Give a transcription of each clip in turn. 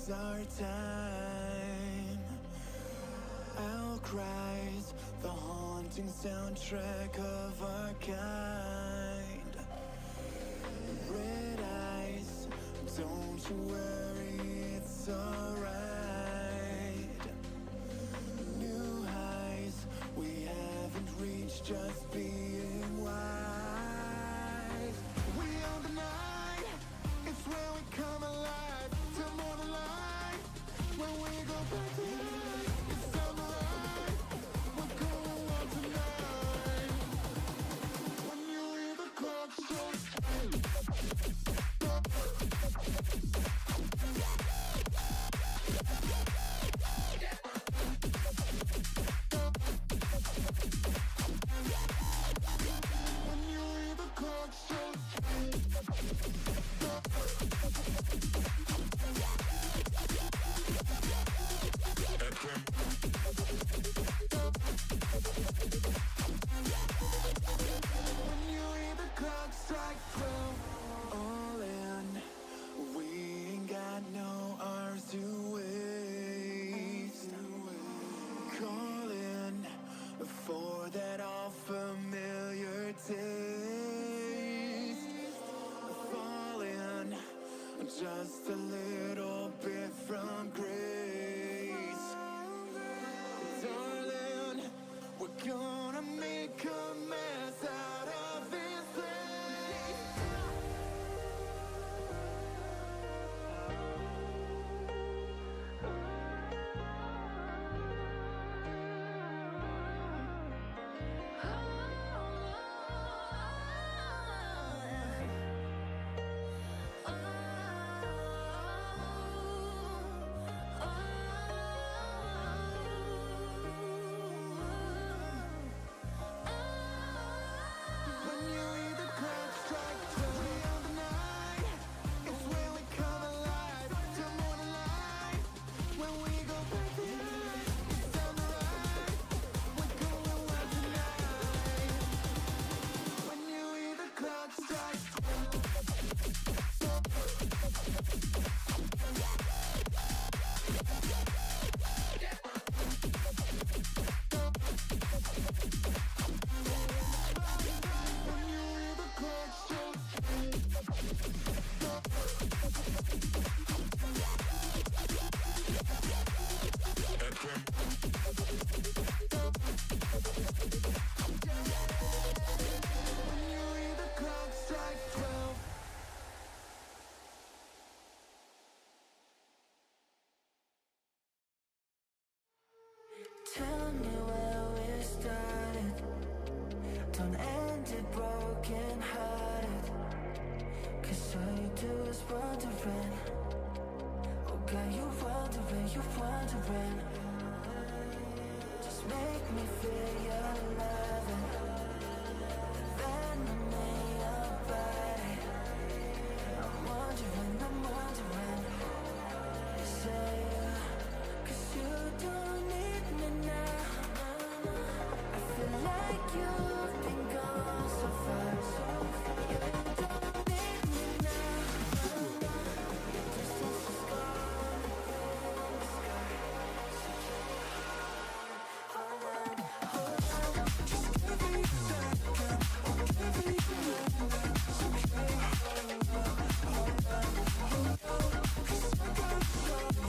is our time. Elk cries, the haunting soundtrack of our kind. Red eyes, don't you worry, it's alright. New highs, we haven't reached, just being wise. We own the night, it's where we come alive. Till morning light, when we go back to life. It's time to ride, we're going wild tonight. When you hear the clock strike 12. When you hear the clock strike 12, all in. We ain't got no hours to waste. Call in for that all familiar taste. Fall in just a little bit from grace. Darling, we're gonna make a mess out of this place. When you hear the clock strike 12, we own the night. It's where we come alive. Till morning light, when we go back to life. It's time to ride, we're going wild tonight. When you hear the clock strike 12. When you hear the clock strike 12. Tell me where we started. Don't end it broken hearted. Cause all you do is wondering. Oh God, you wondering, you wondering. Just make me feel your loving. Venom in your body. I'm wondering, say you. Cause you don't need me now. I feel like you've been gone so far. You don't need me now. Your distance is gone in the sky. So hold on, hold on. Just give me a second. I'll give you a minute. It's okay. Hold on, hold on. Cause I got something.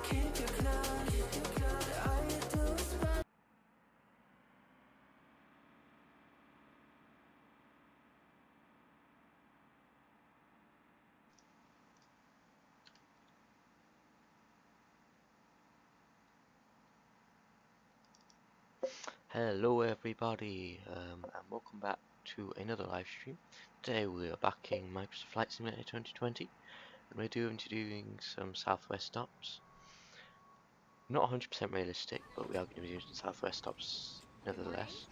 Keep your close, all you do is run. Hello everybody, and welcome back to another live stream. Today we are backing Microsoft Flight Simulator 2020, and we're doing some southwest stops. Not 100% realistic, but we are going to be doing some southwest stops nevertheless.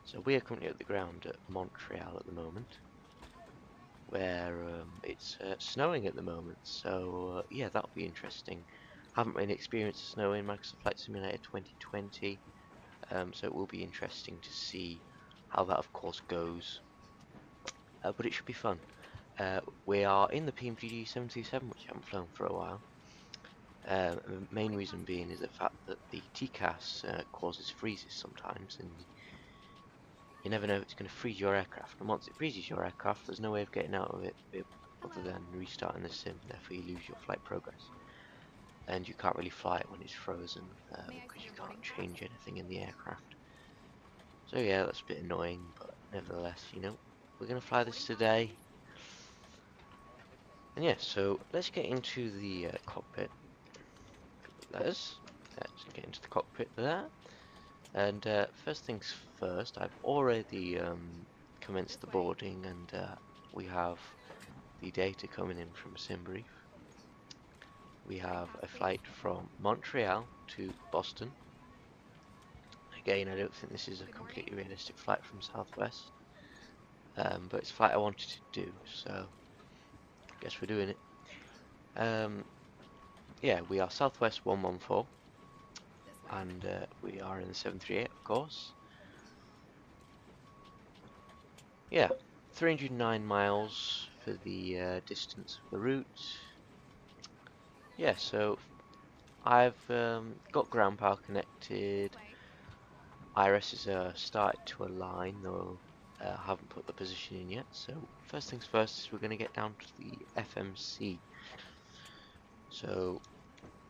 So we are currently at the ground at Montreal at the moment, where it's snowing at the moment. So yeah, that'll be interesting. Haven't really experienced snow in Microsoft Flight Simulator 2020, so it will be interesting to see how that, of course, goes. But it should be fun. We are in the PMGG 727, which I haven't flown for a while. The main reason being is the fact that the TCAS causes freezes sometimes, and you never know if it's going to freeze your aircraft. And once it freezes your aircraft, there's no way of getting out of it other than restarting the sim. Therefore, you lose your flight progress, and you can't really fly it when it's frozen because you can't change anything in the aircraft. So yeah, that's a bit annoying, but nevertheless, you know, we're going to fly this today. And yeah, so let's get into the cockpit. Let's get into the cockpit there. And first things first, I've already commenced the boarding, and we have the data coming in from SimBrief. We have a flight from Montreal to Boston. Again, I don't think this is a completely realistic flight from Southwest, but it's a flight I wanted to do, so I guess we're doing it. Yeah, we are Southwest 114, and we are in the 738, of course. Yeah, 309 miles for the distance of the route. Yeah, so I've got ground power connected. IRS is started to align, though I haven't put the position in yet. So first things first is we're going to get down to the FMC. So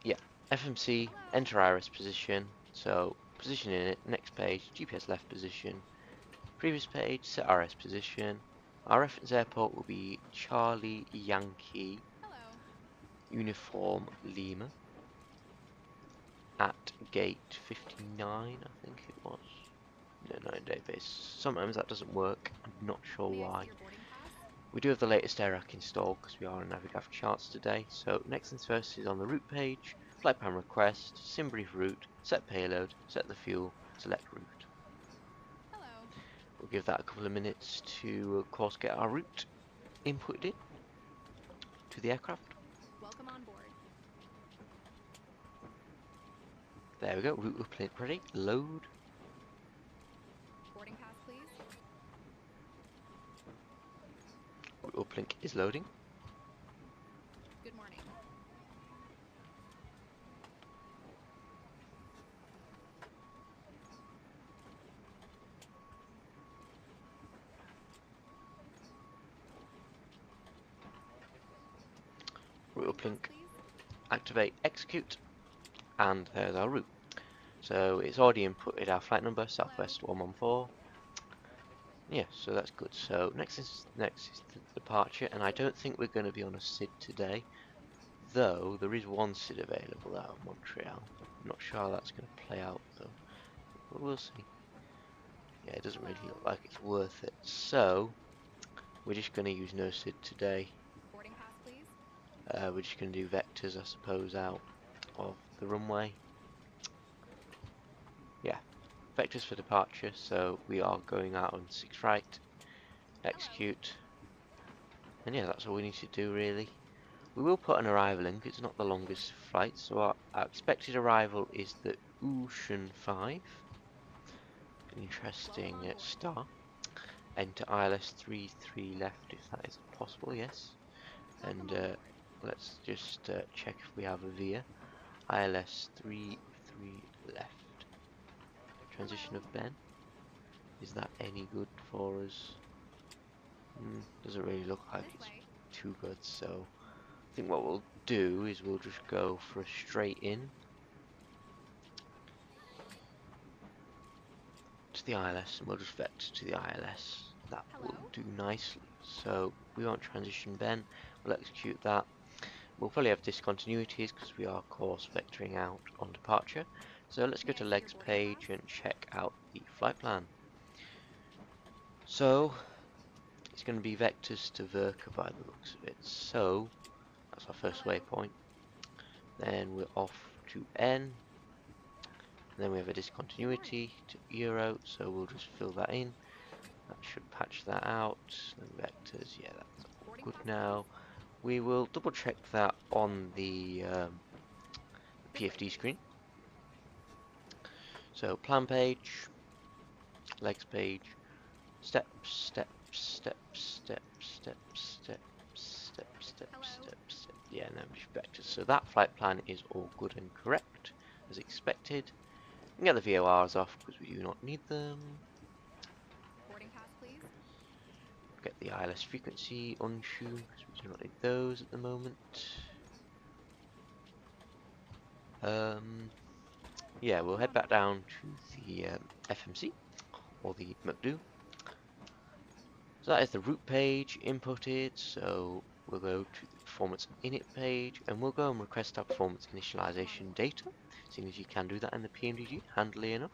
yeah, FMC, enter IRS position. So position in it, next page, GPS left position. Previous page, set RS position. Our reference airport will be Charlie Yankee Uniform Lima at gate 59, I think it was. No, database. Sometimes that doesn't work. I'm not sure why. We do have the latest AirRack installed because we are on Navigator charts today. So next things first is on the route page, flight plan request, SimBrief route, set payload, set the fuel, select route. We'll give that a couple of minutes to, of course, get our route inputted in to the aircraft. Welcome on board. There we go, route uplink ready, load. Boarding pass, please. Route uplink is loading. Good morning. Route uplink, activate, execute, and there's our route. So it's already inputted our flight number, Southwest 114. Yeah, so that's good. So next is the departure, and I don't think we're going to be on a SID today, though there is one SID available out of Montreal. I'm not sure how that's going to play out though, but we'll see. Yeah, it doesn't really look like it's worth it, so we're just going to use no SID today. Boarding pass, please. We're just going to do vectors, I suppose, out of the runway. Yeah, vectors for departure, so we are going out on 6 right, execute, and yeah, that's all we need to do really. We will put an arrival in, it's not the longest flight, so our expected arrival is the Ocean 5, an interesting star. Enter ILS 33 left if that is possible, yes, and let's just check if we have a VIA. ILS 33 left. Transition of Ben. Is that any good for us? Doesn't really look like it's too good, so I think what we'll do is we'll just go for a straight in to the ILS, and we'll just vector to the ILS. That will do nicely. So we won't transition Ben, we'll execute that. We'll probably have discontinuities because we are of course vectoring out on departure. So let's go to legs page and check out the flight plan. So it's going to be vectors to Verka by the looks of it. So that's our first waypoint. Then we're off to N. And then we have a discontinuity to Euro, so we'll just fill that in. That should patch that out. Then vectors, yeah, that's all good now. We will double check that on the PFD screen. So plan page, legs page, steps, steps, steps, steps, steps, steps, steps, steps, steps. Yeah, no vectors. So that flight plan is all good and correct, as expected. We can get the VORs off because we do not need them. Boarding pass, please. Get the ILS frequency untuned because we do not need those at the moment. Yeah, we'll head back down to the FMC or the McDo. So that is the root page inputted. So we'll go to the performance init page and we'll go and request our performance initialization data, seeing as you can do that in the PMDG handily enough.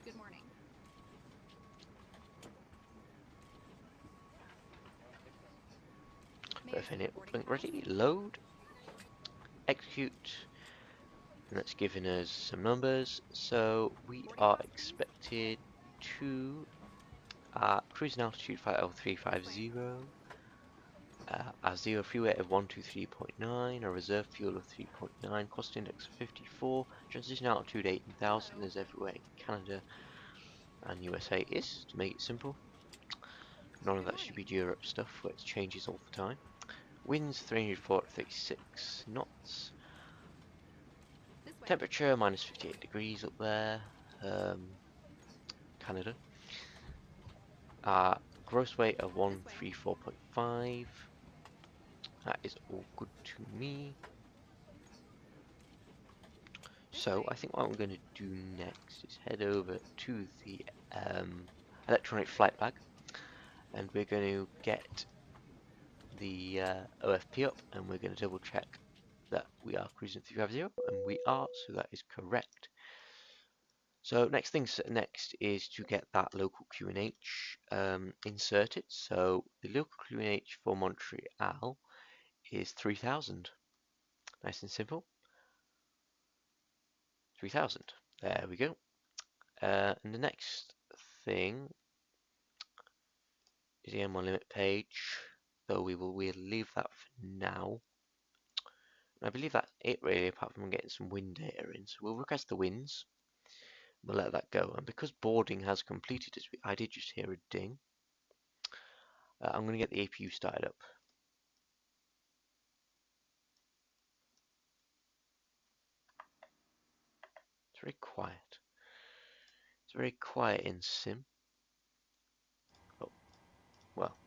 Good morning. Both init link ready, load, execute. And that's giving us some numbers. So we are expected to cruising altitude flight level 350, a zero fuel weight of 123.9, a reserve fuel of 3.9, cost index of 54, transition altitude 18,000 as everywhere in Canada and USA is, to make it simple. None of that should be Europe stuff where it changes all the time. Winds 336 knots. Temperature minus 58 degrees up there, Canada. Gross weight of 134.5. That is all good to me. So I think what I'm going to do next is head over to the electronic flight bag, and we're going to get the OFP up, and we're going to double check that we are cruising 350, and we are, so that is correct. So next things next is to get that local QNH inserted. So the local QNH for Montreal is 3000. Nice and simple. 3000. There we go. And the next thing is the M1 limit page, though we'll leave that for now. And I believe that's it really, apart from getting some wind data in. So we'll request the winds. We'll let that go. And because boarding has completed, I did just hear a ding. I'm going to get the APU started up. It's very quiet. It's very quiet in Sim. Oh, well.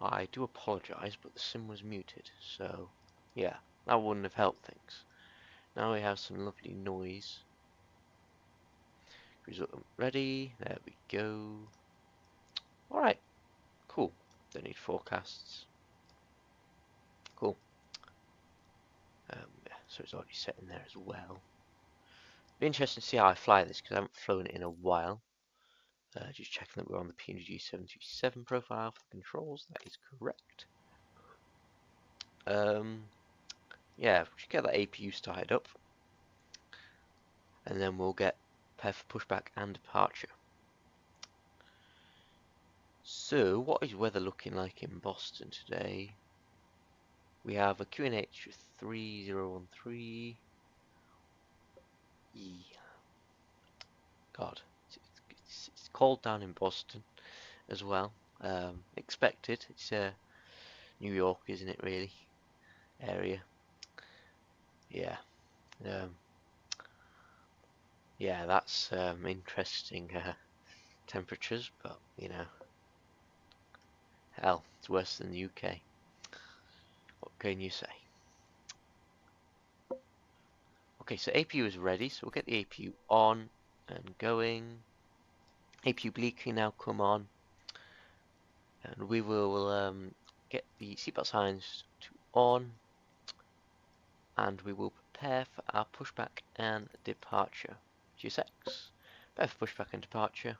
I do apologise, but the Sim was muted. So, yeah, that wouldn't have helped things. Now we have some lovely noise. Ready, there we go. Alright, cool. Don't need forecasts. Cool. Yeah, so it's already set in there as well. Be interesting to see how I fly this, because I haven't flown it in a while. Just checking that we're on the PNG 727 profile for the controls. That is correct. Yeah, we should get that APU started up. And then we'll get prepare for pushback and departure. So, what is weather looking like in Boston today? We have a QNH 3013. God, it's cold down in Boston as well. Expected. It's New York, isn't it? Really, area. Yeah. Yeah, that's interesting temperatures, but you know, hell, it's worse than the UK. What can you say? Okay, so APU is ready, so we'll get the APU on and going. APU bleed can now come on, and we will get the seatbelt signs to on, and we will prepare for our pushback and departure. GSX, prepare for pushback and departure.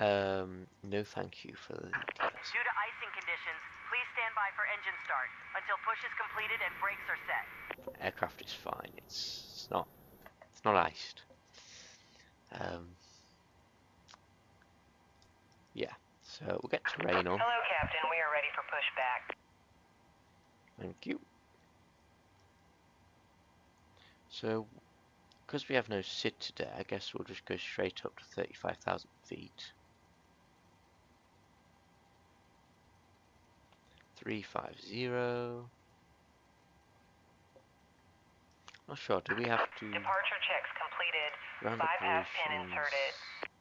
No thank you for the details. Due to icing conditions, please stand by for engine start until push is completed and brakes are set. Aircraft is fine. It's not iced. Yeah. So we'll get terrain on. Hello, Captain. We are ready for pushback. Thank you. So, because we have no SID today, I guess we'll just go straight up to 35,000 feet. 350. Not sure. Do we have to Departure checks completed. ground 5 half pin operations, inserted.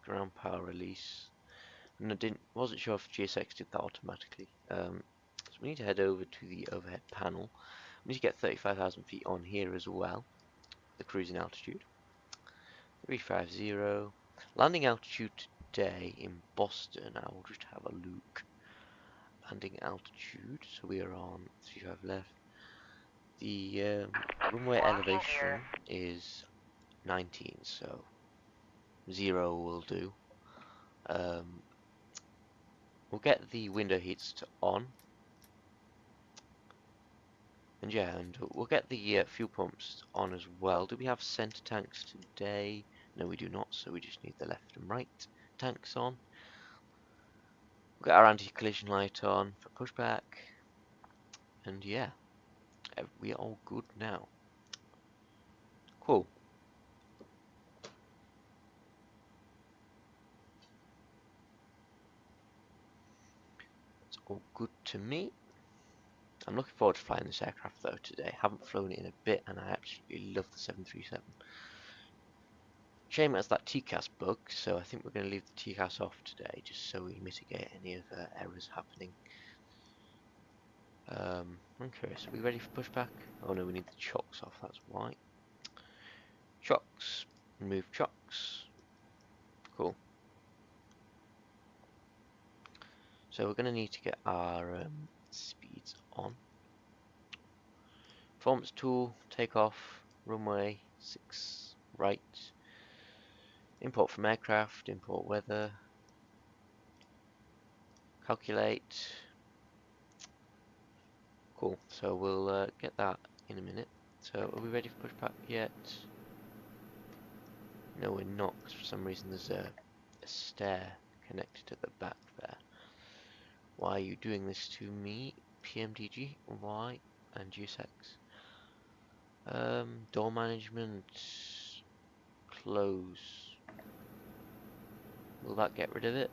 ground power release? And I wasn't sure if GSX did that automatically. So we need to head over to the overhead panel. We need to get 35,000 feet on here as well. The cruising altitude. 350. Landing altitude today in Boston. I will just have a look. Landing altitude. So we are on 35 left. The runway elevation is 19, so 0 will do. We'll get the window heats to on. And yeah, and we'll get the fuel pumps on as well. Do we have center tanks today? No, we do not, so we just need the left and right tanks on. We'll get our anti-collision light on for pushback. And yeah, we are all good now. Cool. It's all good to me. I'm looking forward to flying this aircraft though today. Haven't flown it in a bit and I absolutely love the 737. Shame it has that TCAS bug, so I think we're going to leave the TCAS off today just so we mitigate any of the errors happening. Okay, so are we ready for pushback? Oh no, we need the chocks off, that's why. Chocks. Remove chocks. Cool. So we're going to need to get our speeds on. Performance tool, take off, runway 6 right. Import from aircraft, import weather. Calculate. Cool, so we'll get that in a minute. So are we ready for pushback yet? No, we're not, because for some reason there's a stair connected to the back there. Why are you doing this to me? PMDG, why? And GSX. Door management, close. Will that get rid of it?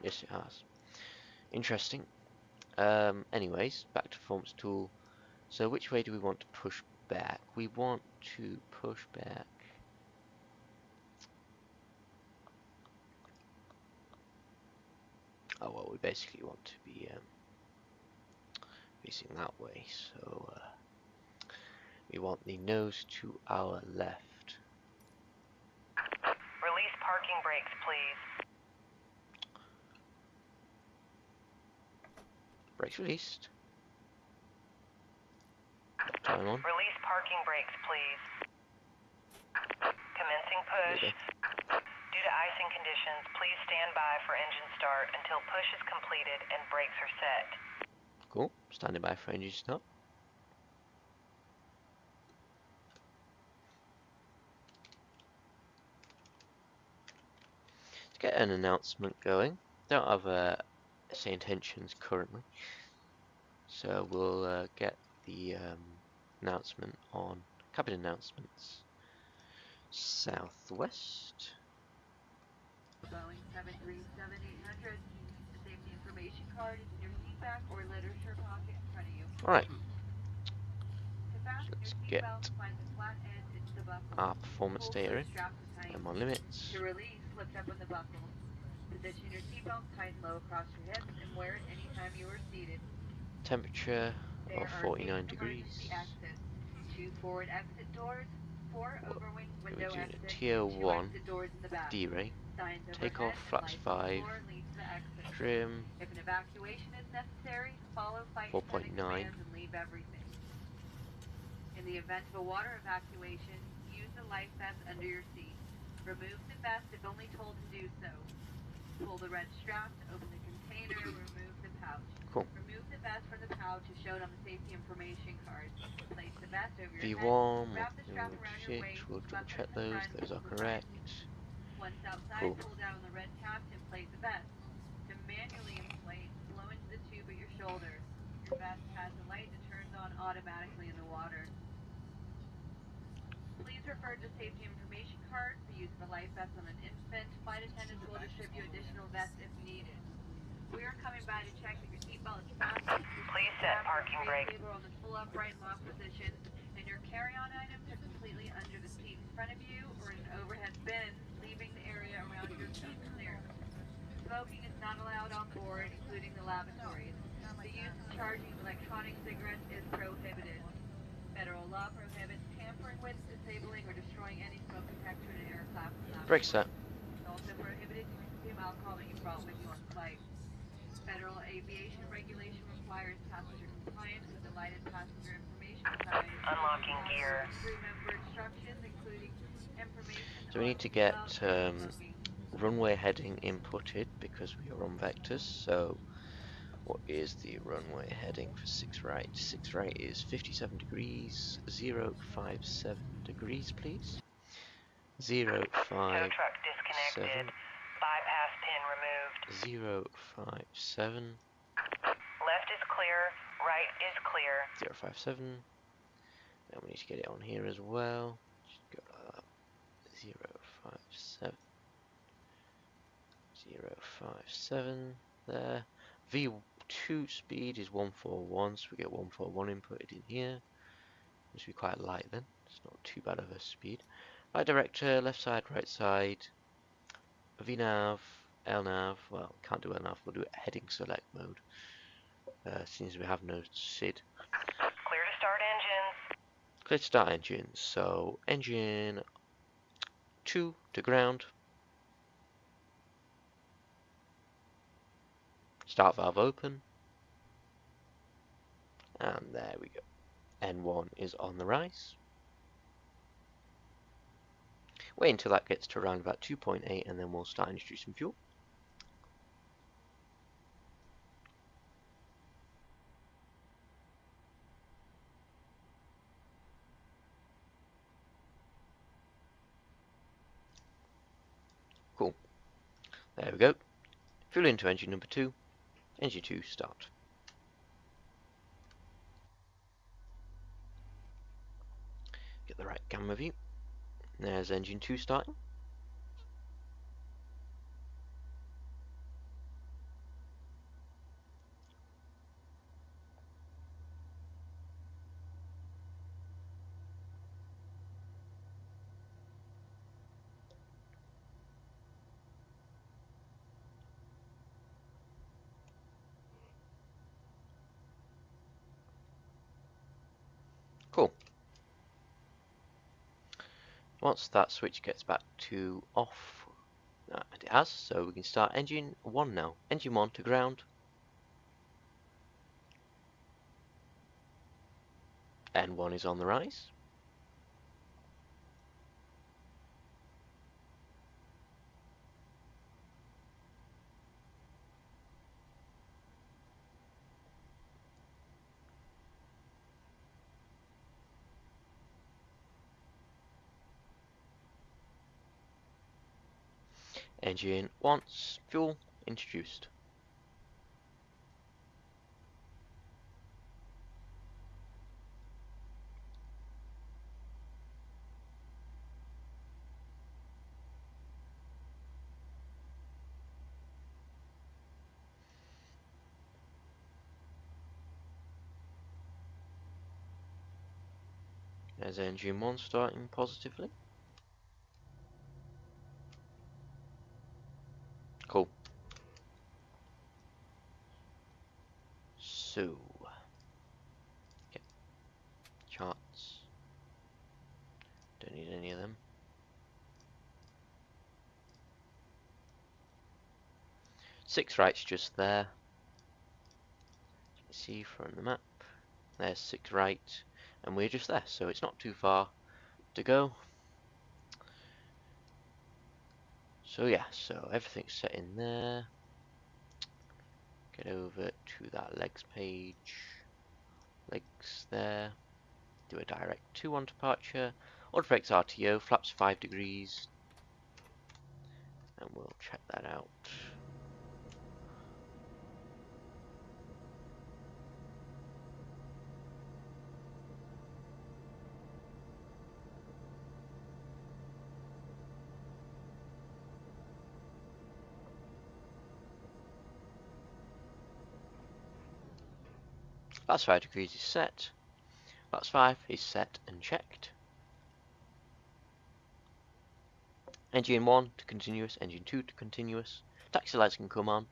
Yes, it has. Interesting. Anyways, back to performance tool. So which way do we want to push back? We want to push back. Oh well, we basically want to be facing that way. So we want the nose to our left. Release parking brakes, please. Brakes released. Time on. Release parking brakes, please. Commencing push. Okay. Due to icing conditions, please stand by for engine start until push is completed and brakes are set. Cool. Standing by for engine start. Let's get an announcement going. Don't have say intentions currently, so we'll get the announcement on cabin announcements. Southwest. Boeing 737-800. The safety information card is in your seat back or literature pocket in front of you. Alright, To fasten let's your get seatbelt, find the flat end into the buckle. our performance Pull data in. through strap to tighten. I'm on limits. To release, lift up on the buckle. Position your seatbelt tighten low across your hips and wear it anytime you are seated. Temperature There of are 49 8 degrees. emergency exits, 2 forward exit doors, 4 overwing window doing a exits, tier 2 1 exit doors in the back. D-ray. Signs Take overhead off, and flaps lights on the 5. floor lead to the exit. Trim If an evacuation is necessary, follow flight 4.9. attendant commands and leave everything. In the event of a water evacuation, use the life vest under your seat. Remove the vest if only told to do so. Pull the red strap to open the container, remove the pouch. Cool. Remove the vest from the pouch as shown on the safety information card. Place the vest over your head. V1, Wrap the strap around your 6, waist. we'll double Button check at the those, front, those are pull the side. correct. Once outside, Cool. pull down the red tab to inflate the vest. To manually inflate, blow into the tube at your shoulder. Your vest has a light that turns on automatically in the water. Please refer to safety information card for use of a life vest on an infant. Flight attendants will distribute additional vests if needed. We are coming by to check that your seatbelt is fastened. Please set parking brake. Table on the full upright lock position, and your carry-on items are completely under the seat in front of you or in an overhead bin, leaving the area around your seat clear. Smoking is not allowed on board, including the lavatories. The use of charging electronic cigarettes is prohibited. Federal law prohibits tampering with, disabling, or destroying any smoke detector in an aircraft. Brake set. It's also prohibited to consume alcohol that you brought with you on flight. Federal aviation regulation requires passenger compliance with the lighted passenger information sign. Unlocking gear. Remember instructions, including information. So we need to get runway heading inputted because we are on vectors. So what is the runway heading for 6 right? 6 right is 57 degrees, 057 degrees please. Tow 057, truck disconnected. Bypass pin removed. 057, Left is clear. Right is clear. 057. Then we need to get it on here as well. Just go like that. 057. 057 there. V2 speed is 141, so we get 141 inputted in here. Must be quite light then. It's not too bad of a speed. Light director, left side, right side. VNav, LNav. Well, can't do LNav. We'll do it heading select mode. Since we have no SID. Clear to start engines. Clear to start engines. So engine 2 to ground. Start valve open. And there we go. N1 is on the rise. Wait until that gets to around about 2.8 and then we'll start introducing fuel. Cool. There we go. Fuel into engine number 2. Engine 2 start. Get the right camera view. There's engine 2 starting. Cool. Once that switch gets back to off, and it has, so we can start engine 1 now. Engine 1 to ground. N1 is on the rise. Engine wants fuel introduced. There's engine 1 starting positively. Cool. So, okay. Charts. Don't need any of them. Six right's just there. You can see from the map. There's 6 right, and we're just there, so it's not too far to go. So yeah, so everything's set in there. Get over to that legs page. Legs there. Do a direct 2-1 departure. Autoflex RTO, flaps 5 degrees. And we'll check that out. Flaps 5 degrees is set. Flaps 5 is set and checked. Engine 1 to continuous, engine 2 to continuous. Taxi lights can come on.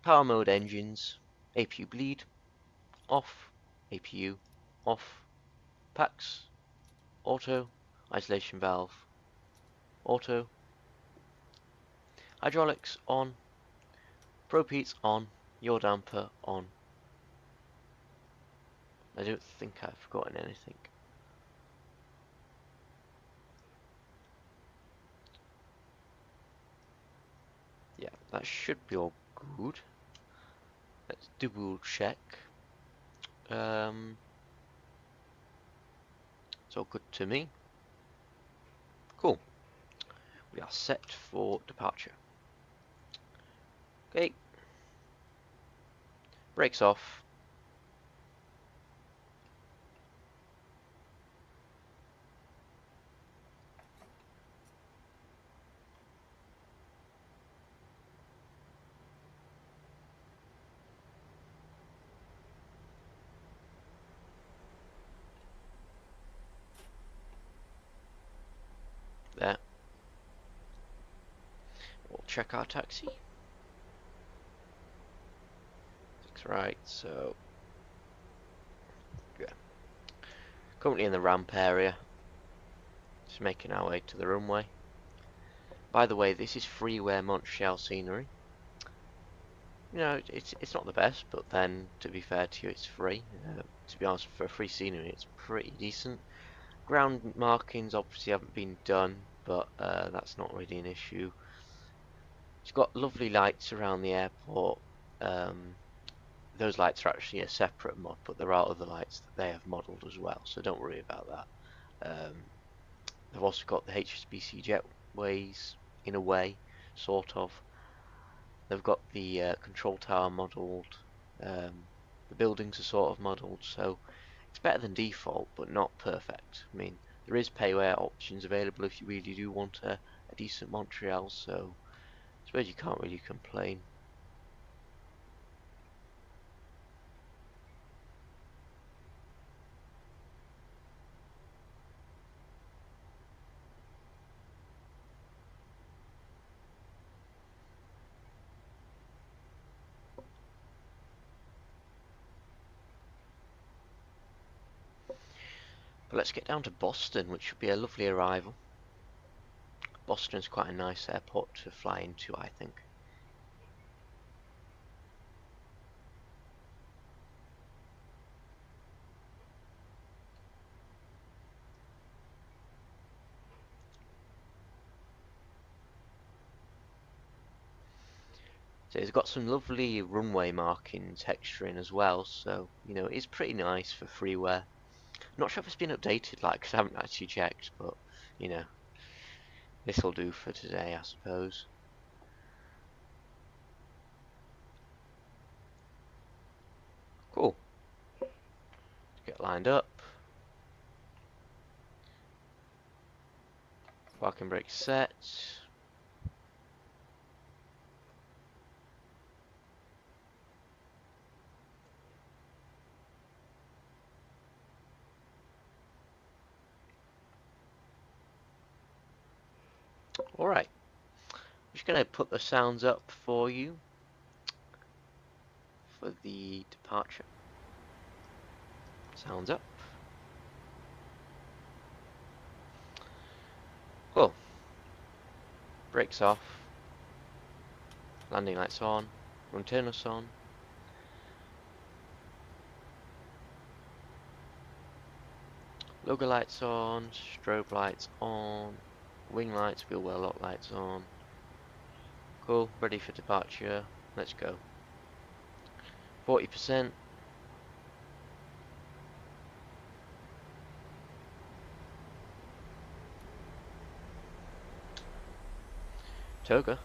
Power mode engines. APU bleed. Off. APU off. Packs. Auto. Isolation valve. Auto. Hydraulics on. Probe heats on. Yaw damper on. I don't think I've forgotten anything. Yeah, that should be all good. Let's double check. It's all good to me. Cool. We are set for departure. Okay. Brakes off. There. We'll check our taxi. That's right, so yeah. Currently in the ramp area. Just making our way to the runway. By the way, this is freeware Montreal scenery. You know, it's not the best, but then to be fair to you, it's free. To be honest, for free scenery, it's pretty decent. Ground markings obviously haven't been done, but that's not really an issue. It's got lovely lights around the airport. Those lights are actually a separate mod, but there are other lights that they have modelled as well, so don't worry about that. They've also got the HSBC jetways, in a way, sort of. They've got the control tower modelled. The buildings are sort of modelled, so it's better than default, but not perfect. I mean, there is payware options available if you really do want a decent Montreal, so I suppose you can't really complain. But let's get down to Boston, which should be a lovely arrival. Boston is quite a nice airport to fly into, I think. So it's got some lovely runway marking texture in as well, so you know it's pretty nice for freeware. Not sure if it's been updated, like, 'cause I haven't actually checked, but you know, this'll do for today, I suppose. Cool. Get lined up. Parking brake set. Alright. I'm just going to put the sounds up for you for the departure. Sounds up. Cool. Brakes off. Landing lights on. Run turnus on. Logo lights on. Strobe lights on. Wing lights, wheel well lock lights on. Cool, ready for departure. Let's go. 40%. Toga.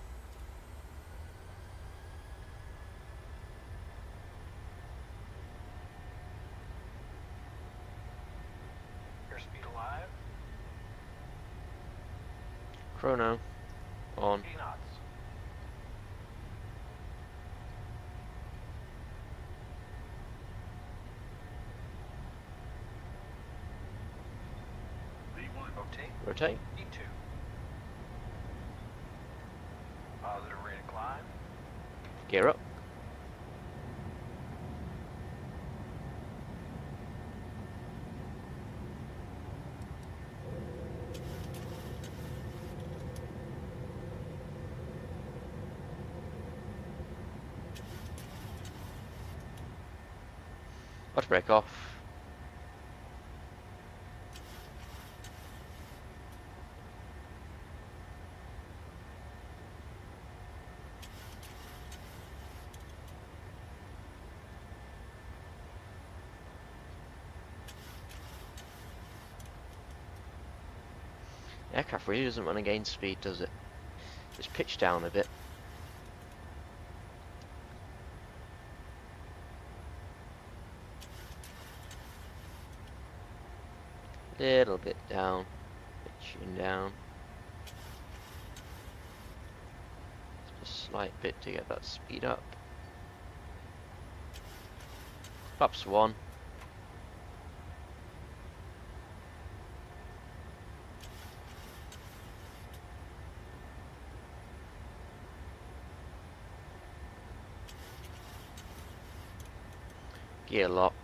Airspeed alive. Chrono. On. 80 knots. V1. Rotate. Rotate. E2. Positive rate of climb. Gear up. Watch brake off. Aircraft really doesn't want to gain speed, does it? Just pitch down a bit. Little bit down, pitching down. Just a slight bit to get that speed up. Flaps 1. Gear locked.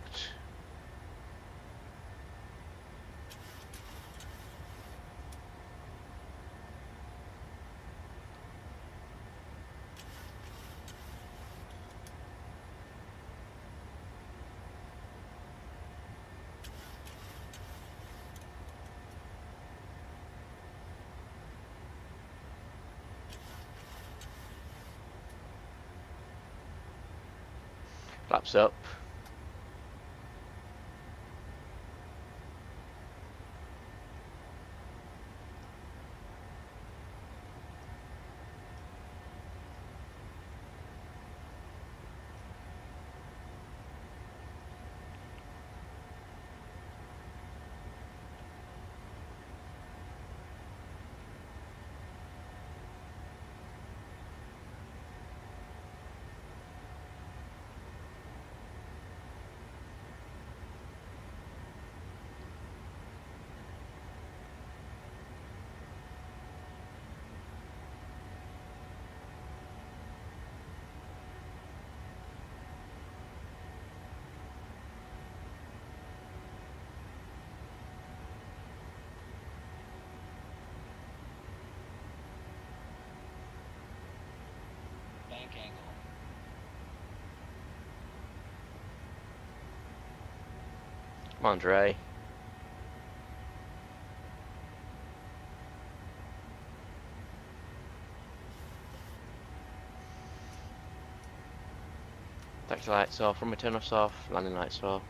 Flaps up. Bank angle. Come on, Dre. Taxi lights off, runway turn offs off, landing lights off.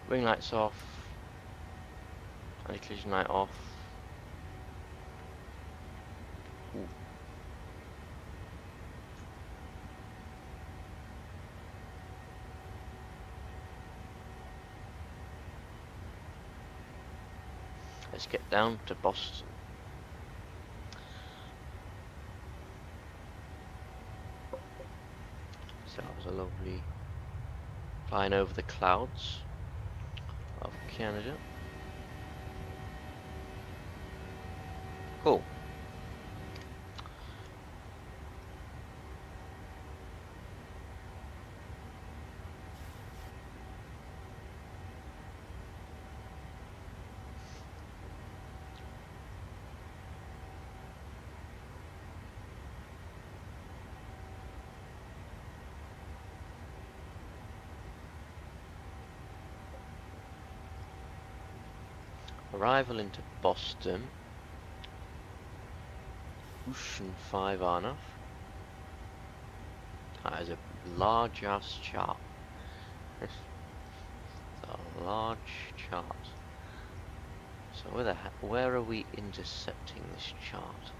Wing lights off. Anti-collision light off. Ooh. Let's get down to Boston. So that was a lovely flying over the clouds of Canada. Cool. Arrival into Boston. Ocean 5 Arnav. That is a large ass chart. It's a large chart. So where are we intersecting this chart?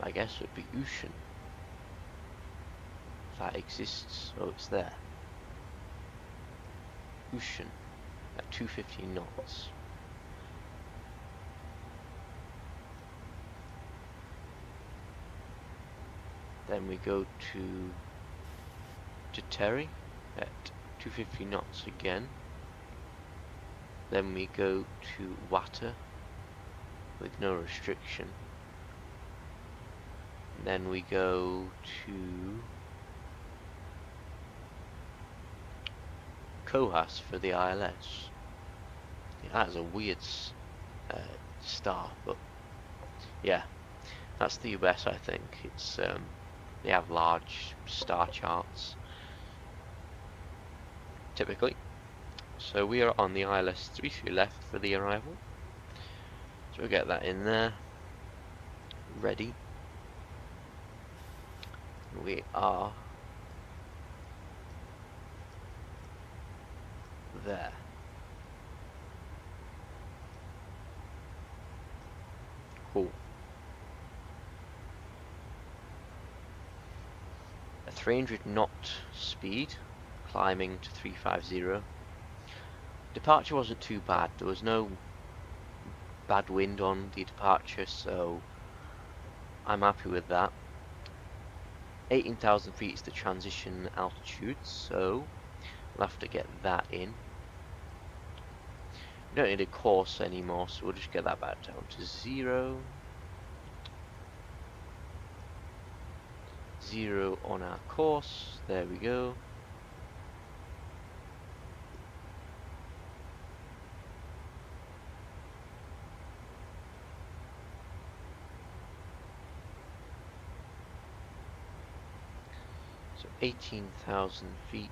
I guess it would be ocean. That exists, so it's there. Ocean at 250 knots. Then we go to Terry at 250 knots again. Then we go to Water with no restriction. Then we go to Cohas for the ILS. Yeah, that is a weird star, but yeah, that's the US. I think it's they have large star charts typically. So we are on the ILS 33 left for the arrival. So we'll get that in there, ready. We are there. Cool. A 300 knot speed, climbing to 350. Departure wasn't too bad. There was no bad wind on the departure, so I'm happy with that. 18,000 feet is the transition altitude, so we'll have to get that in. We don't need a course anymore, so we'll just get that back down to 0. 0 on our course, there we go. So 18,000 feet.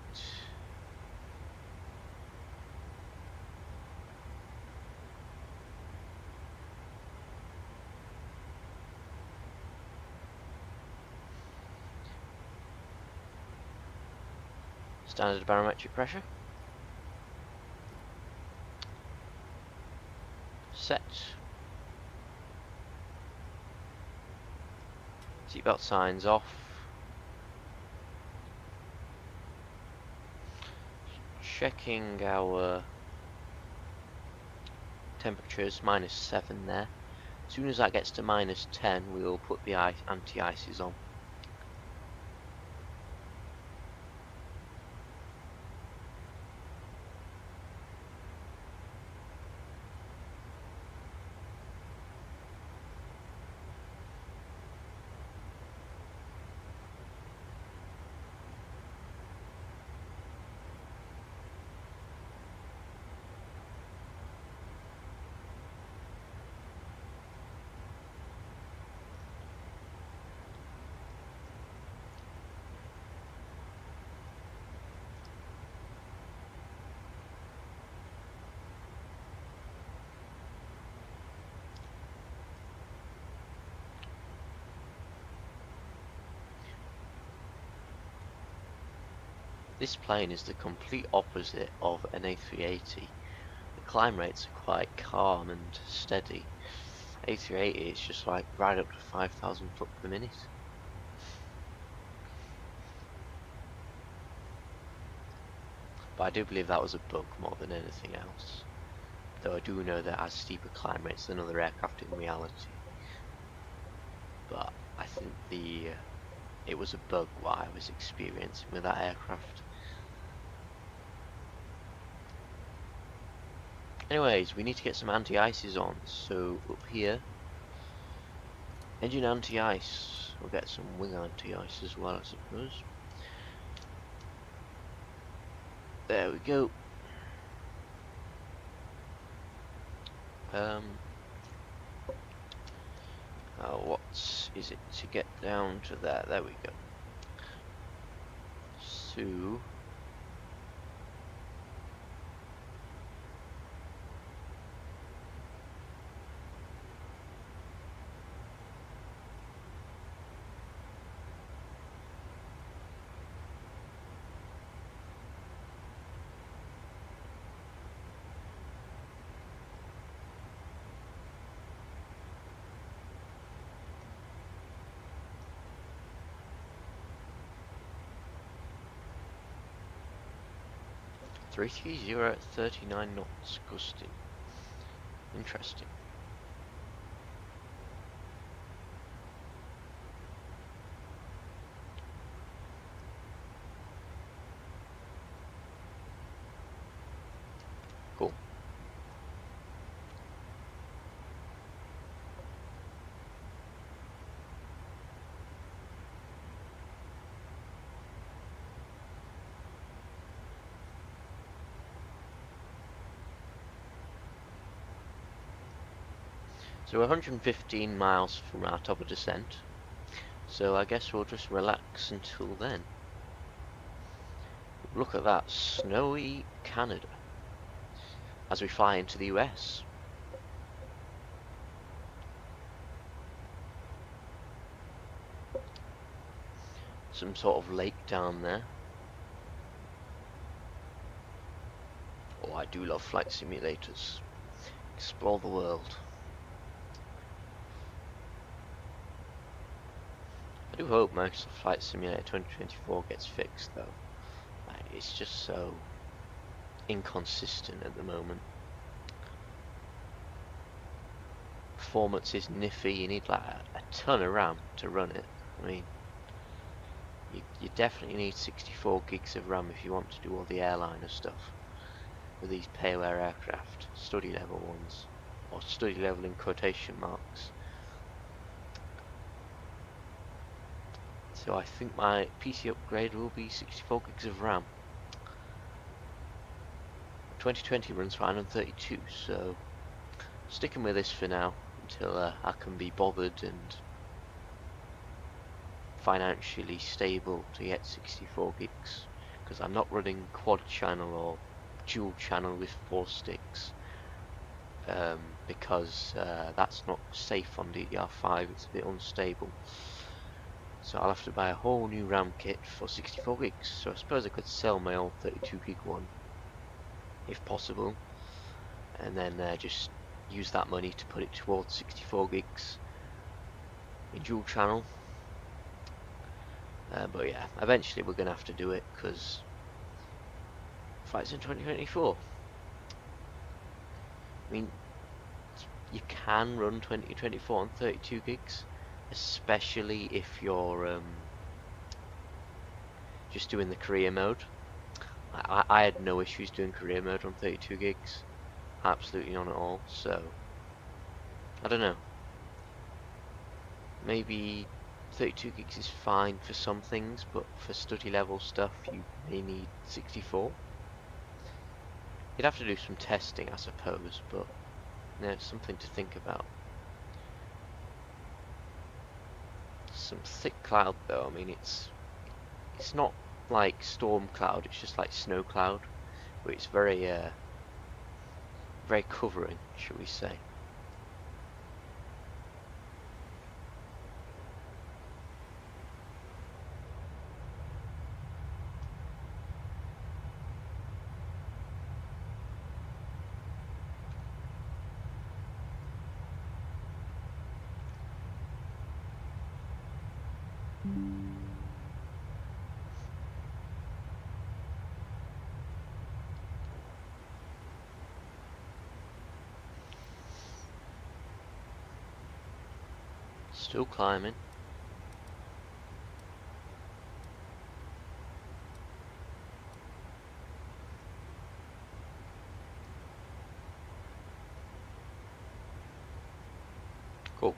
Standard barometric pressure. Set. Seatbelt signs off. Checking our temperatures, -7 there. As soon as that gets to -10, we will put the anti-ices on. This plane is the complete opposite of an A380. The climb rates are quite calm and steady. A380 is just like right up to 5,000 foot per minute. But I do believe that was a bug more than anything else. Though I do know that it has steeper climb rates than other aircraft in reality. But I think it was a bug what I was experiencing with that aircraft. Anyways, we need to get some anti-ices on, so up here, engine anti-ice, we'll get some wing anti-ice as well, I suppose. There we go. What whereabouts is it to get down to there? There we go. So three three zero at 39 knots, gusting. Interesting. Cool. So we're 115 miles from our top of descent, so I guess we'll just relax until then. Look at that, snowy Canada, as we fly into the US. Some sort of lake down there. Oh, I do love flight simulators. Explore the world. I do hope Microsoft Flight Simulator 2024 gets fixed though. It's just so inconsistent at the moment. Performance is niffy, you need like a ton of RAM to run it. I mean, you definitely need 64 gigs of RAM if you want to do all the airliner stuff with these pay-aware aircraft, study level ones, or study level in quotation marks. So I think my PC upgrade will be 64 gigs of RAM. 2020 runs fine on 32, so sticking with this for now until I can be bothered and financially stable to get 64 gigs, because I'm not running quad channel or dual channel with 4 sticks, because that's not safe on DDR5, it's a bit unstable. So I'll have to buy a whole new RAM kit for 64 gigs, so I suppose I could sell my old 32 gig one, if possible, and then just use that money to put it towards 64 gigs in dual channel. But yeah, eventually we're going to have to do it, because flight's in 2024. I mean, you can run 2024 on 32 gigs, especially if you're just doing the career mode. I had no issues doing career mode on 32 gigs, absolutely none at all, so I don't know, maybe 32 gigs is fine for some things, but for study level stuff you may need 64. You'd have to do some testing I suppose, but yeah, it's something to think about. Some thick cloud though, I mean it's not like storm cloud, it's just like snow cloud, but it's very very covering, shall we say. Still climbing. Cool.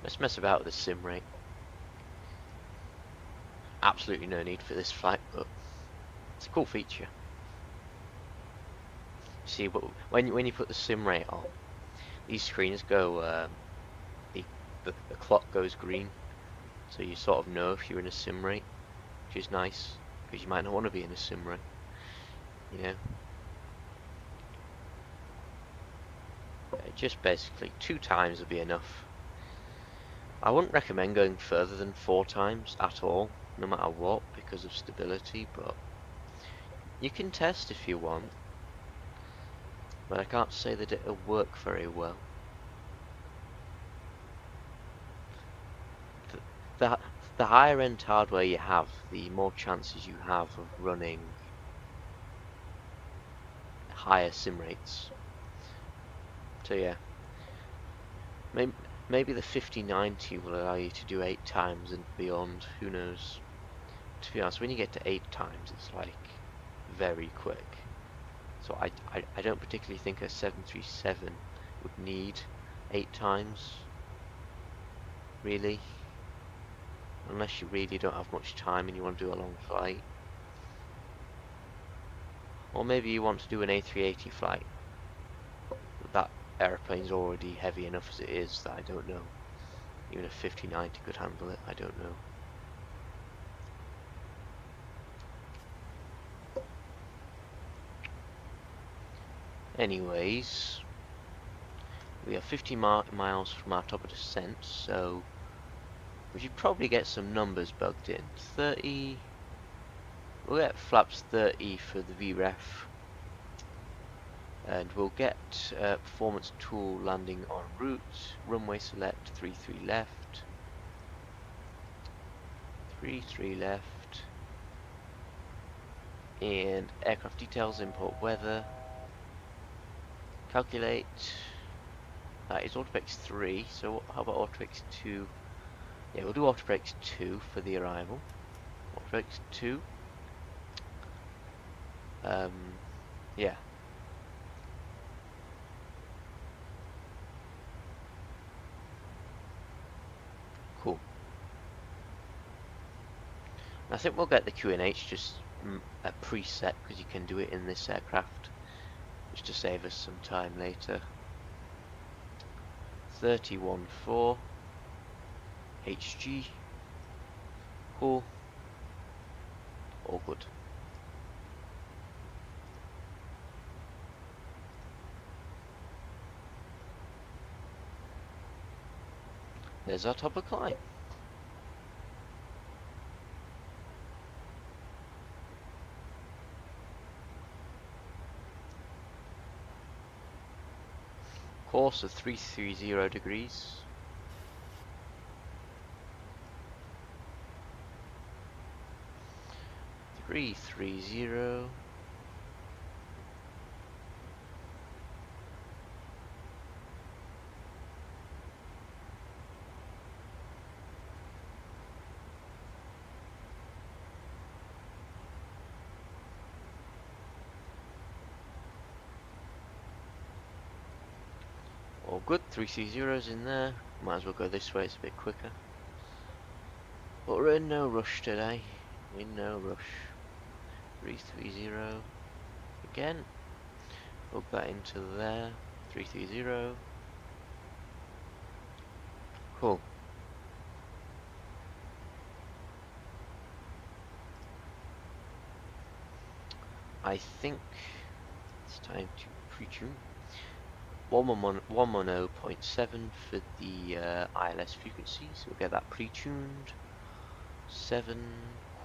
Let's mess about with the sim rate. absolutely no need for this flight, but it's a cool feature. See, but when you put the sim rate on, these screens go, the clock goes green, so you sort of know if you're in a sim rate, which is nice, because you might not want to be in a sim rate, you know. Just basically 2 times would be enough. I wouldn't recommend going further than 4 times at all, no matter what, because of stability, but you can test if you want. But I can't say that it'll work very well. The higher end hardware you have, the more chances you have of running higher sim rates. So yeah, maybe the 5090 will allow you to do 8 times and beyond, who knows. To be honest, when you get to 8 times, it's like very quick. So I don't particularly think a 737 would need 8 times, really. Unless you really don't have much time and you want to do a long flight. Or maybe you want to do an A380 flight. That airplane's already heavy enough as it is that I don't know. Even a 5090 could handle it, I don't know. Anyways, we are 50 miles from our top of descent, so we should probably get some numbers bugged in. 30, we'll get flaps 30 for the VREF, and we'll get performance tool landing en route, runway select 33 left, 33 left, and aircraft details, import weather. Calculate. That is autobrakes 3, so how about autobrakes 2? Yeah, we'll do autobrakes 2 for the arrival. Autobrakes 2. Yeah. Cool. I think we'll get the QNH just a preset, because you can do it in this aircraft, just to save us some time later. 314 HG. Cool. All good. There's our top of climb. Course of 330 degrees. Three 330. All good, 330's in there. Might as well go this way, it's a bit quicker. But we're in no rush today. In no rush. 330. Again. Plug that into there. 330. Cool. I think it's time to pre-tune. 110.7 for the ILS frequency, so we'll get that pre-tuned. 7,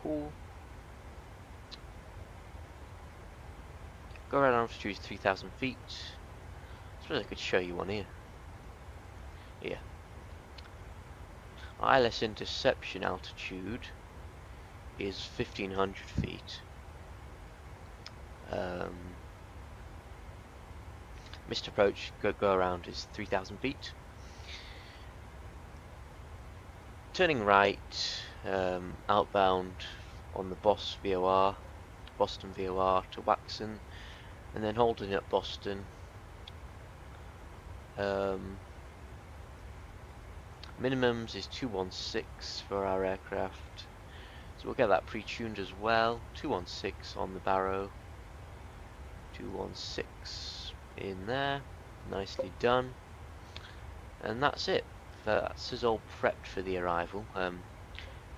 cool. Go around altitude 3,000 feet. I suppose I could show you one here. Here. ILS interception altitude is 1,500 feet. Missed approach, go around is 3,000 feet. Turning right, outbound on the Boston VOR to Waxon, and then holding at Boston. Minimums is 216 for our aircraft. So we'll get that pre-tuned as well. 216 on the barrow. 216 in there. Nicely done. And that's it. That's us all prepped for the arrival.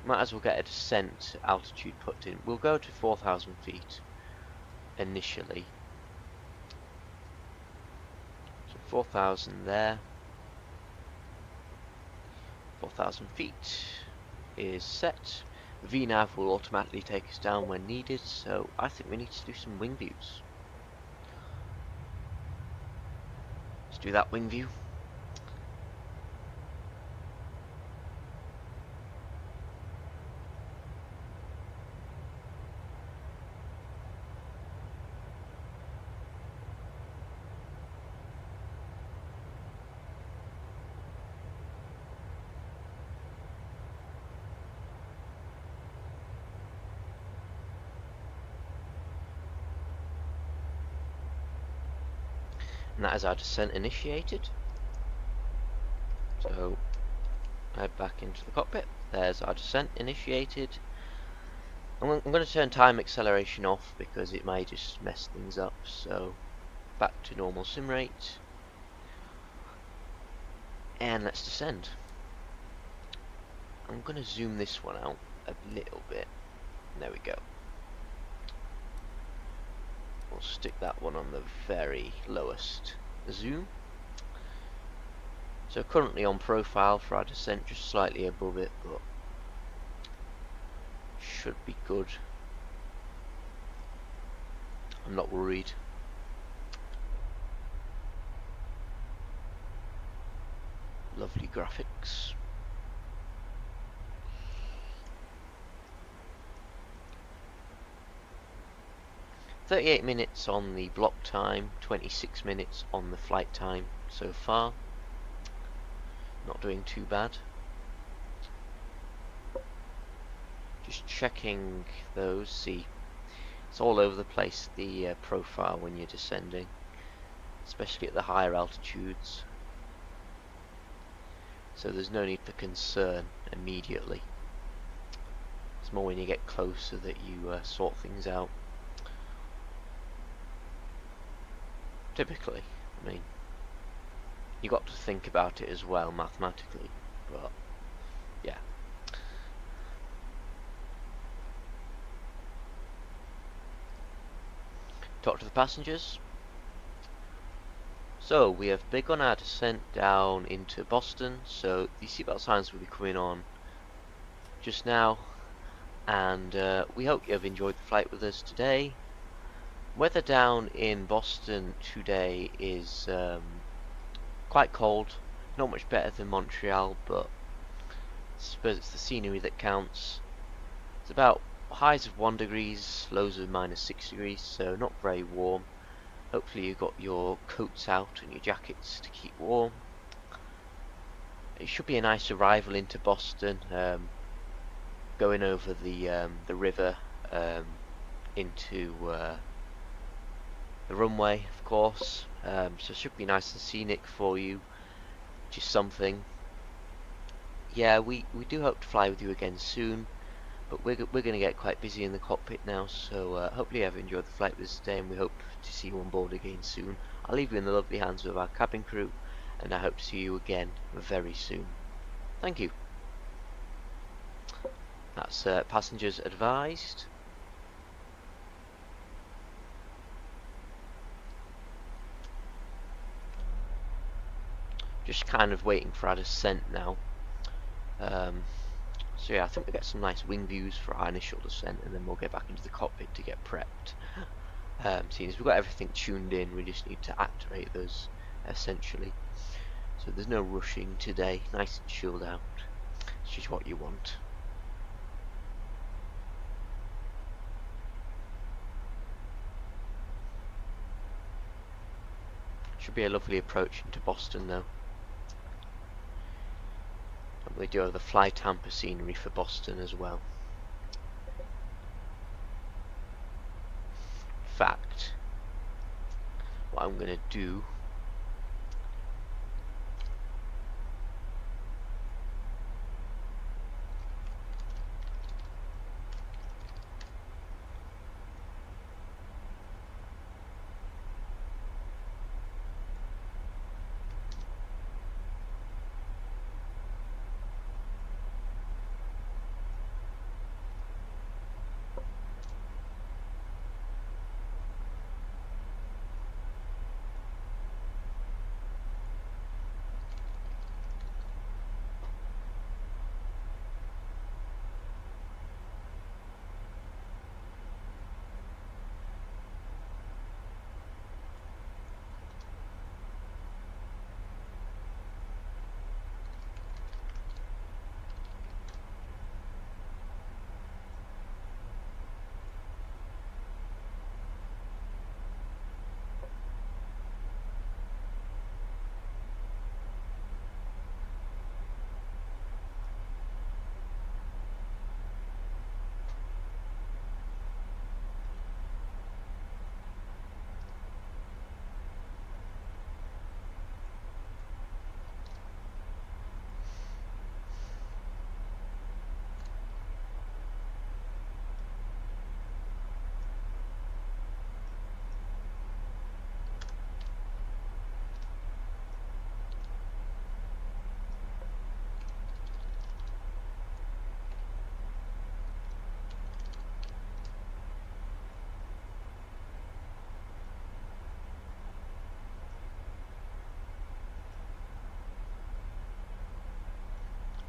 Might as well get a descent altitude put in. We'll go to 4,000 feet initially. So 4,000 there. 4,000 feet is set. VNAV will automatically take us down when needed, so I think we need to do some wing views. Let's do that wing view. And that is our descent initiated. So head back into the cockpit. There's our descent initiated. I'm going to turn time acceleration off because it may just mess things up. So back to normal sim rate. And let's descend. I'm going to zoom this one out a little bit. There we go. We'll stick that one on the very lowest zoom. So currently on profile for our descent, just slightly above it, but should be good. I'm not worried. Lovely graphics. "38 minutes on the block time, 26 minutes on the flight time so far. Not doing too bad. Just checking those, see. It's all over the place, the profile when you're descending, especially at the higher altitudes. So there's no need for concern immediately. It's more when you get closer that you sort things out. Typically, I mean, you got to think about it as well mathematically, but yeah. Talk to the passengers. So we have begun our descent down into Boston, so the seatbelt signs will be coming on just now, and we hope you have enjoyed the flight with us today. Weather down in Boston today is quite cold, not much better than Montreal, but I suppose it's the scenery that counts. It's about highs of 1 degrees, lows of -6 degrees, so not very warm. Hopefully you've got your coats out and your jackets to keep warm. It should be a nice arrival into Boston, going over the river into the runway, of course. So it should be nice and scenic for you, which is something. Yeah, we do hope to fly with you again soon, but we're going to get quite busy in the cockpit now, so hopefully you have enjoyed the flight with us today, and we hope to see you on board again soon. I'll leave you in the lovely hands of our cabin crew, and I hope to see you again very soon. Thank you. That's passengers advised. Just kind of waiting for our descent now. So yeah, I think we'll get some nice wing views for our initial descent, and then we'll get back into the cockpit to get prepped. Seeing as we've got everything tuned in, we just need to activate those essentially. So there's no rushing today, nice and chilled out. It's just what you want. Should be a lovely approach into Boston though. And we do have the flight hamper scenery for Boston as well. In fact, what I'm going to do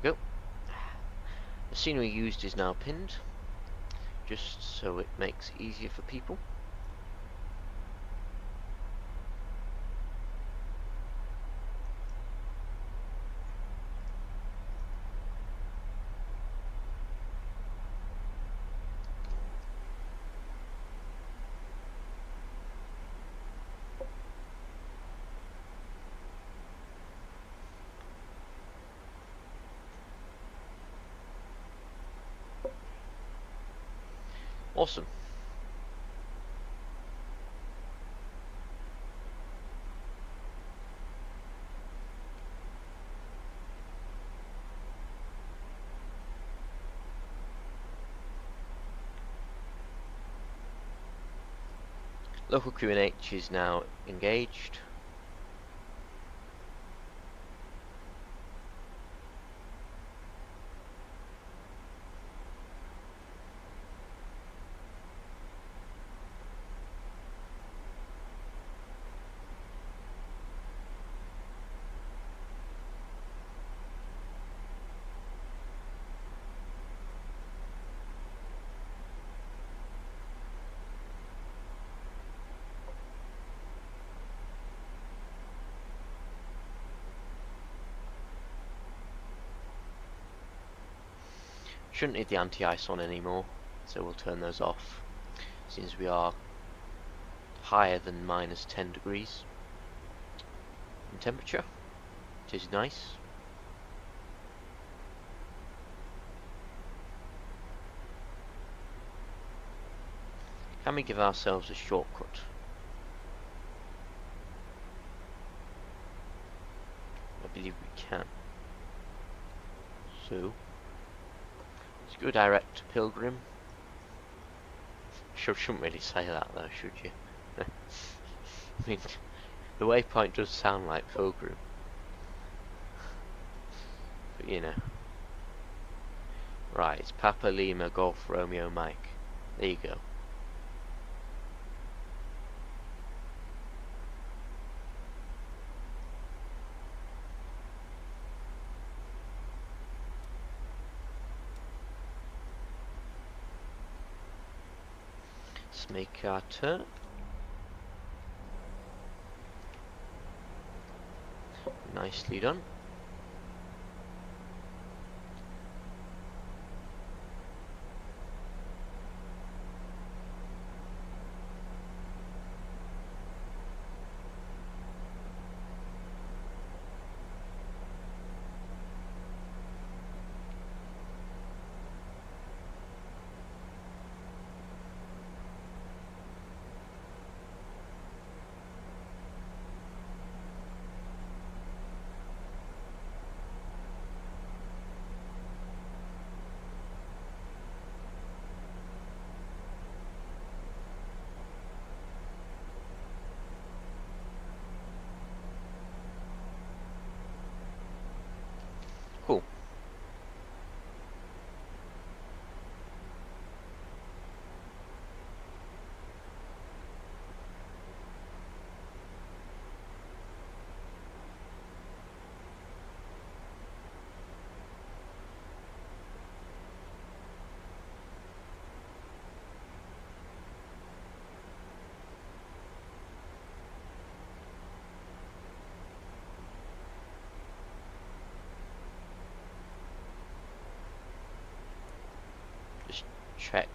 Go. The scenery used is now pinned, just so it makes it easier for people. Awesome. Local QNH is now engaged. Shouldn't need the anti-ice on anymore, so we'll turn those off since we are higher than -10 degrees in temperature, which is nice. Can we give ourselves a shortcut? I believe we can. So let's go direct to Pilgrim. Shouldn't really say that though, should you? I mean, the waypoint does sound like Pilgrim, but you know. Right, it's Papa Lima Golf Romeo Mike. There you go. Let's make our turn. Nicely done. Cool. Just check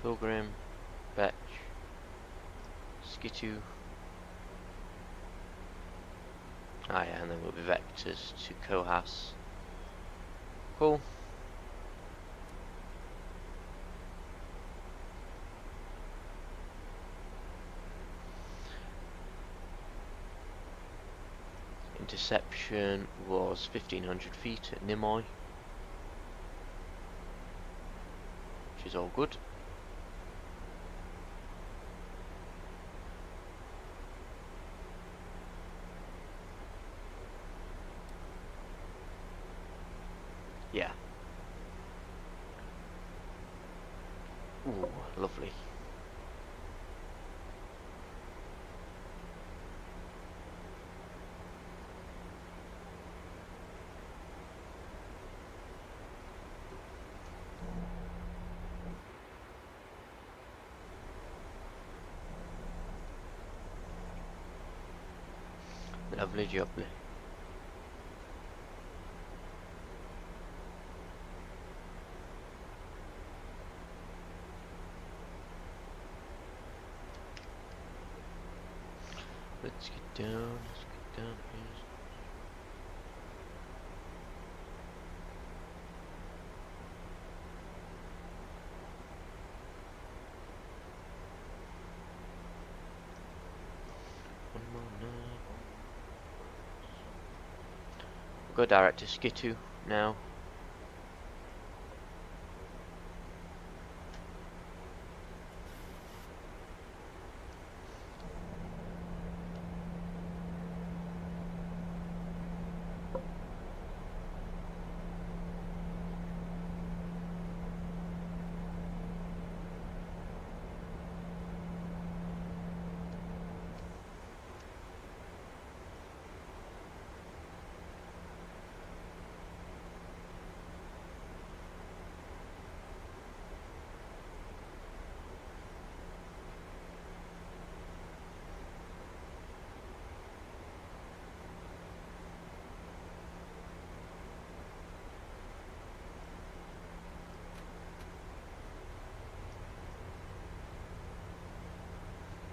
Pilgrim, Betch, Skittu. Ah yeah, and then we'll be vectors to Kohas. Cool. Interception was 1500 feet at Nimoy, which is all good. Yeah. Ooh, lovely. Lovely jubbly. Let's get down, please. One more now. We'll go direct to Skitu now.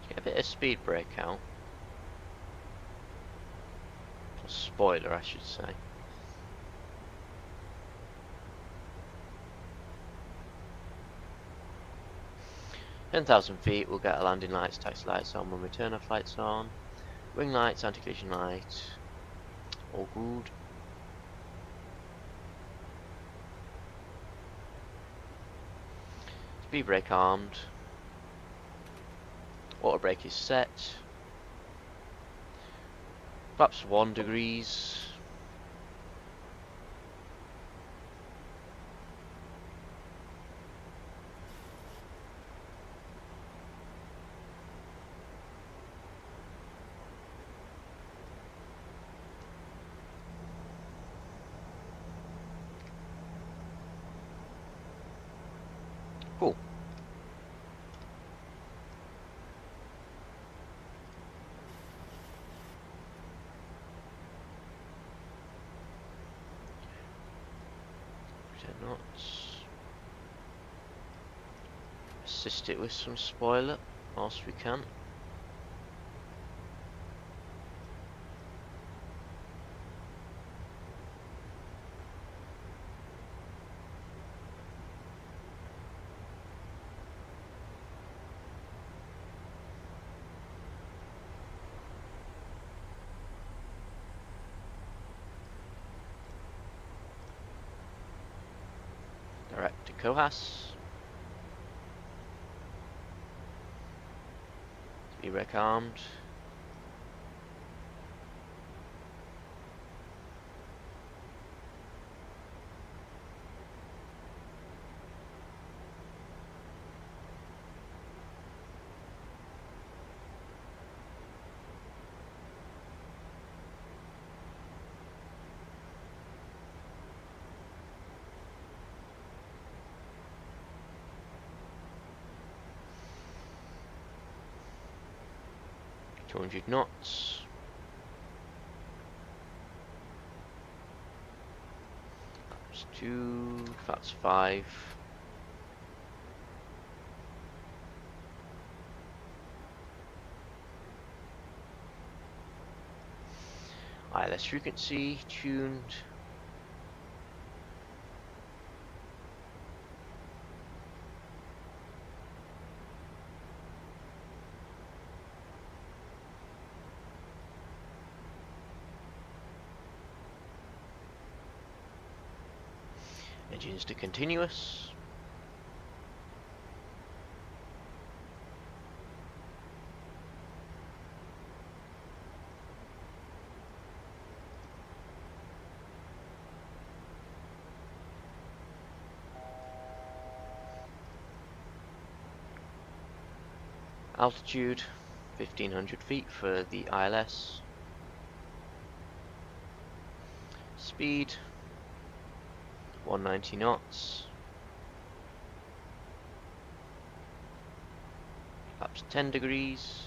Get a bit of speed break out. Or spoiler, I should say. (10,000 feet), we'll get our landing lights, taxi lights on when we turn our flights on. Wing lights, anti-collision light. All good. Speed brake armed. Auto brake is set. Flaps 1 degrees. Cool. Knots. Assist it with some spoiler whilst we can. Direct to Kohas. Speed brake armed. .200 knots. That's 2, that's 5. ILS frequency tuned. Engines to continuous. Altitude 1500 feet for the ILS. Speed 190 knots. Flaps 10 degrees.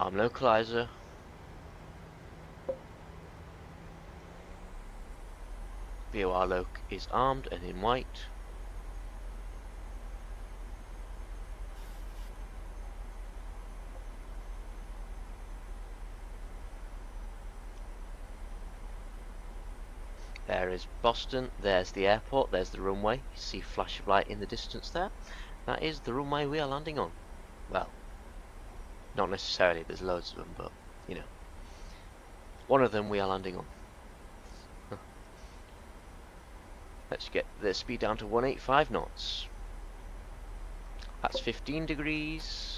Arm localizer. VOR loc is armed and in white. There is Boston, there's the airport, there's the runway. You see a flash of light in the distance there. That is the runway we are landing on. Well, not necessarily, there's loads of them, but, you know. One of them we are landing on. Let's get the speed down to 185 knots. That's 15 degrees.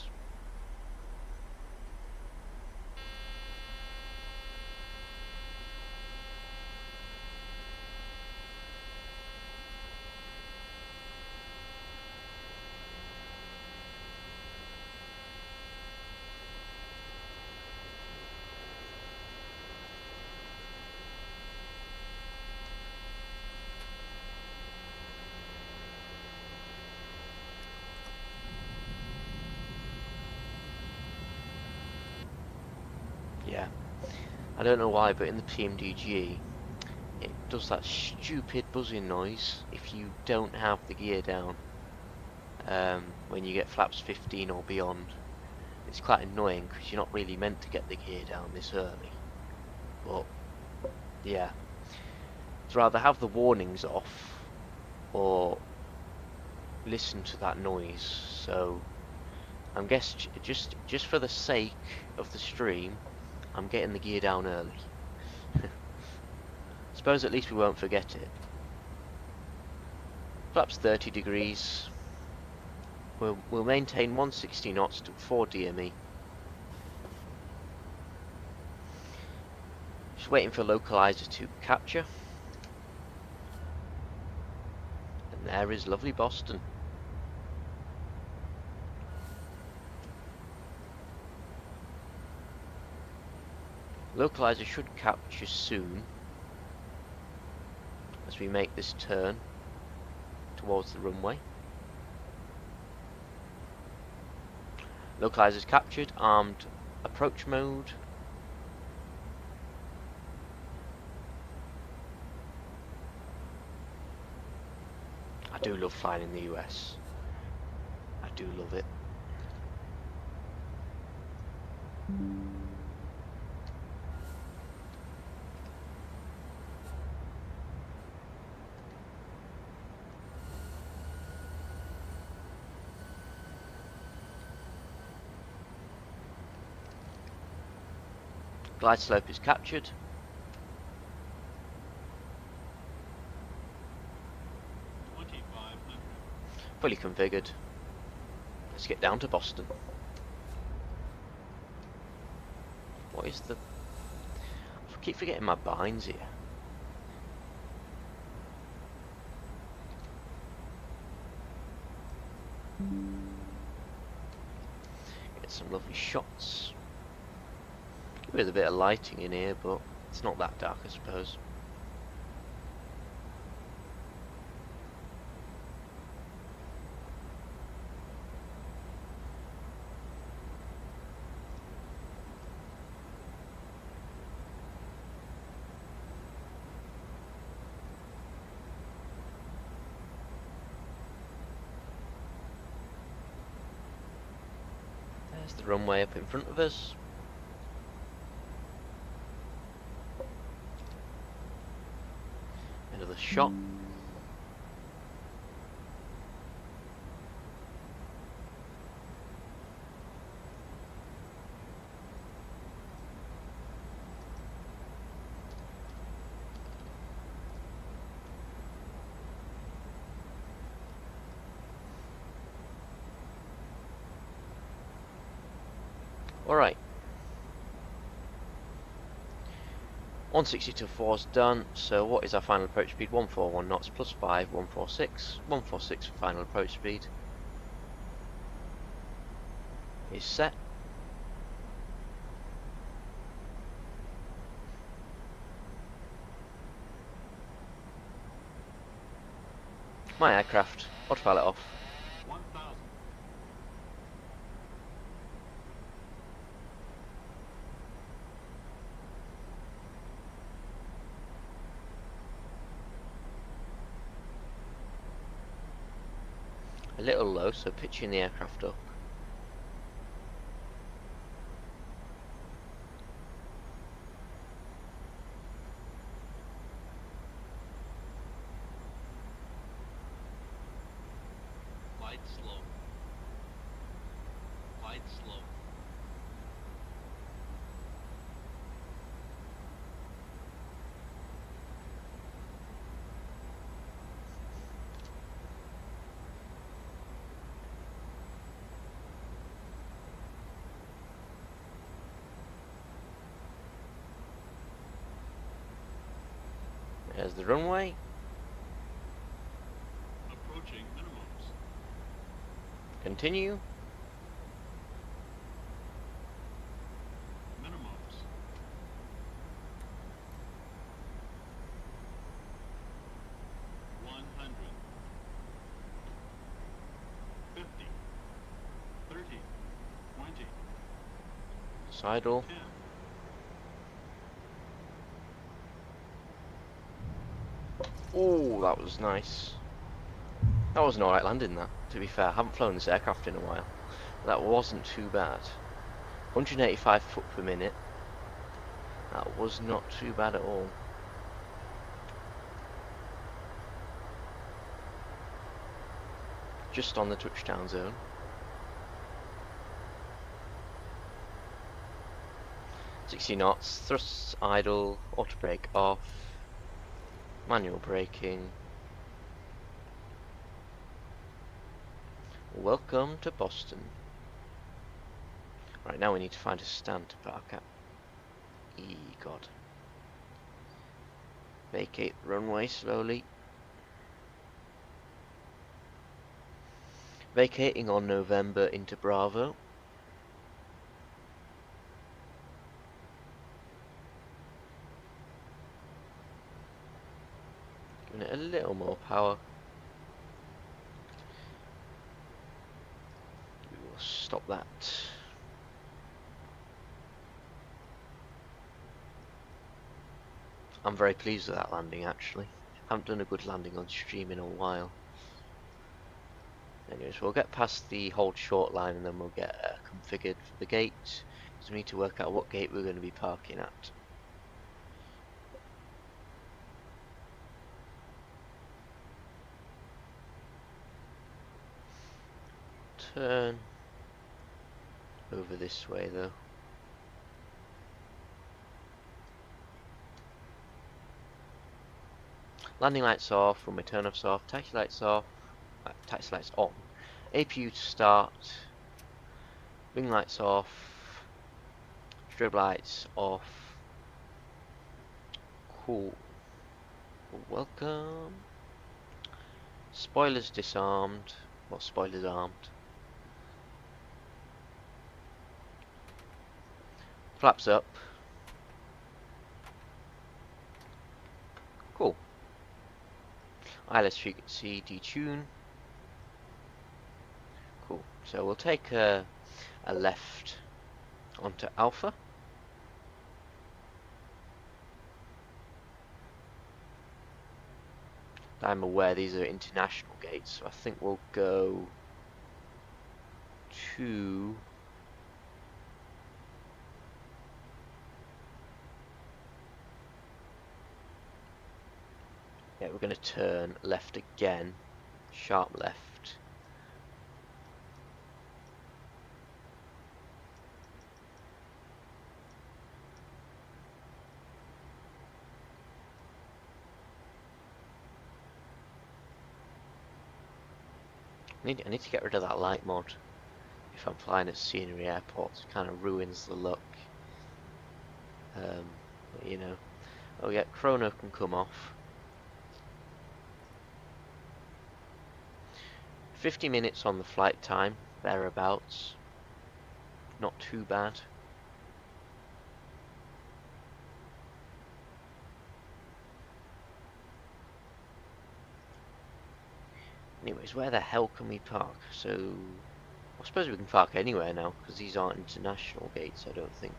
Yeah, I don't know why, but in the PMDG, it does that stupid buzzing noise if you don't have the gear down. When you get flaps 15 or beyond, it's quite annoying because you're not really meant to get the gear down this early. But yeah, I'd rather have the warnings off or listen to that noise. So I'm guessing just for the sake of the stream, I'm getting the gear down early. Suppose at least we won't forget it. Flaps 30 degrees. We'll maintain 160 knots to 4 DME. Just waiting for localizer to capture. And there is lovely Boston. Localizer should capture soon as we make this turn towards the runway. Localizer is captured, armed approach mode. I do love flying in the US. I do love it. Glide slope is captured. Fully configured. Let's get down to Boston. What is the... I keep forgetting my binds here. Get some lovely shots. With a bit of lighting in here, but it's not that dark, I suppose. There's the runway up in front of us. Another shot. All right. 160 to 4 is done, so what is our final approach speed? 141 knots plus 5, 146. 146 for final approach speed is set. My aircraft, autopilot off. 1,000. a little low, so pitching the aircraft up. Glide slow. Glide slow. There's the runway. Approaching minimums. Continue. Minimums. $100. 50. 30. 20. Sidle. 10. Oh, that was nice. That was an alright landing, that, to be fair. I haven't flown this aircraft in a while. That wasn't too bad. 185 foot per minute. That was not too bad at all. Just on the touchdown zone. .60 knots, thrusts idle, auto brake off, manual braking. Welcome to Boston. Right, now we need to find a stand to park at. God. Vacate the runway slowly. Vacating on November into Bravo. Giving it a little more power. We will stop that. I'm very pleased with that landing, actually. Haven't done a good landing on stream in a while. Anyways, we'll get past the hold short line and then we'll get configured for the gate, because we need to work out what gate we're going to be parking at. Turn over this way though. Landing lights off, runway turn-offs off, taxi lights off, taxi lights on, APU to start, wing lights off, strobe lights off. Cool. Welcome. Spoilers disarmed, well, spoilers armed. Flaps up. Cool. ILS frequency detune. Cool. So we'll take a left onto Alpha. I'm aware these are international gates, so I think we'll go to we're going to turn left again, sharp left. I need to get rid of that light mod if I'm flying at scenery airports. It kind of ruins the look. You know. Oh yeah, chrono can come off. 50 minutes on the flight time, thereabouts. Not too bad. Anyways, where the hell can we park? So, I suppose we can park anywhere now, because these aren't international gates, I don't think,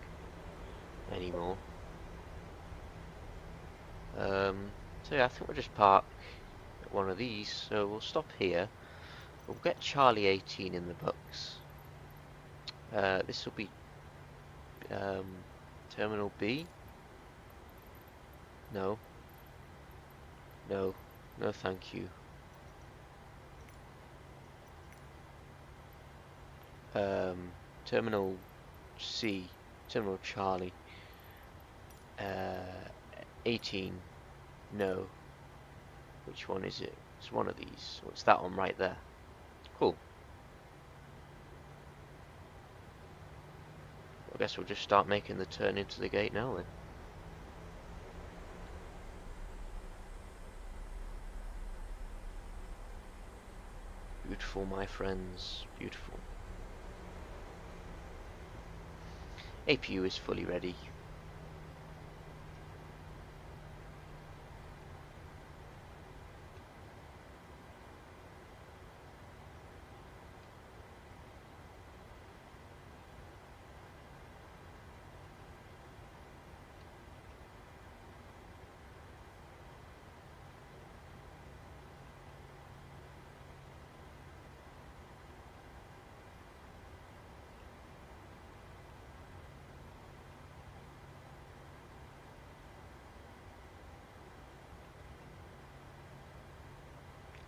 anymore. So yeah, I think we'll just park at one of these. So we'll stop here. we'll get Charlie 18 in the books. This will be Terminal B. No. No. No, thank you. Terminal C. Terminal Charlie. 18. No. Which one is it? It's one of these. Oh, it's that one right there. Cool. I guess we'll just start making the turn into the gate now then. Beautiful, my friends. Beautiful. APU is fully ready.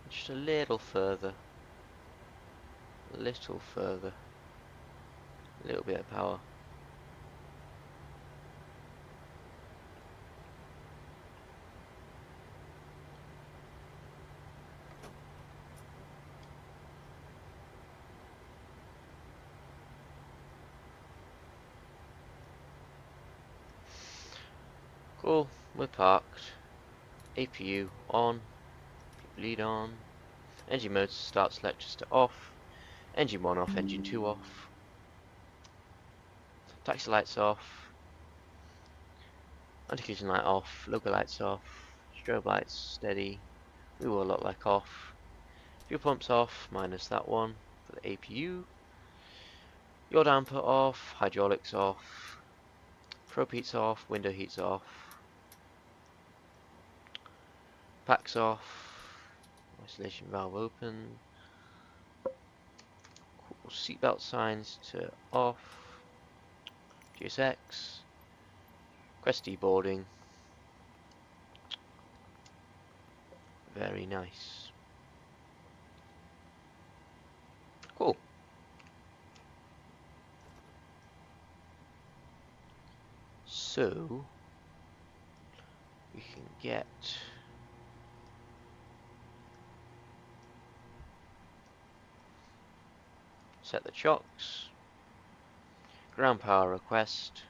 Just a little further. A little further. A little bit of power. Cool, we're parked. APU on. Lead on. Engine mode start selectors to off. Engine 1 off, engine 2 off. Taxi lights off. Anti-collision light off. Logo lights off. Strobe lights steady. We will look like off. Fuel pumps off, minus that one for the APU. Yaw damper off. Hydraulics off. Probe heats off. Window heats off. Packs off. Isolation valve open. Cool. Seatbelt signs to off. GSX. Quest deboarding. Very nice. Cool. So we can get set the chocks. Ground power request.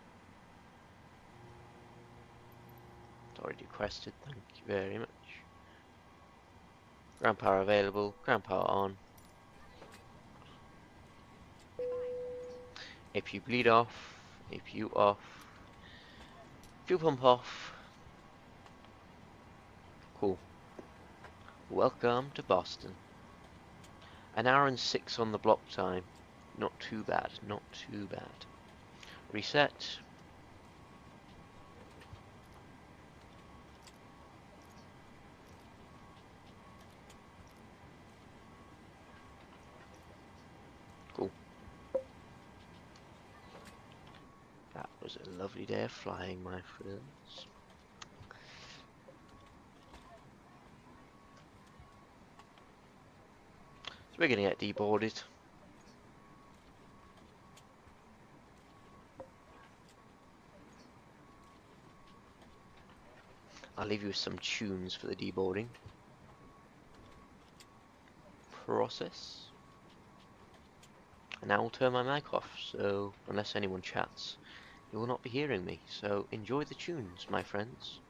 It's already requested, thank you very much. Ground power available, ground power on. APU bleed off, APU off. Fuel pump off. Cool. Welcome to Boston. An hour and 6 on the block time. Not too bad, not too bad. Reset. Cool. That was a lovely day of flying, my friends. So we're going to get deboarded. I'll leave you with some tunes for the deboarding process. And now I'll turn my mic off, so unless anyone chats, you will not be hearing me. So enjoy the tunes, my friends.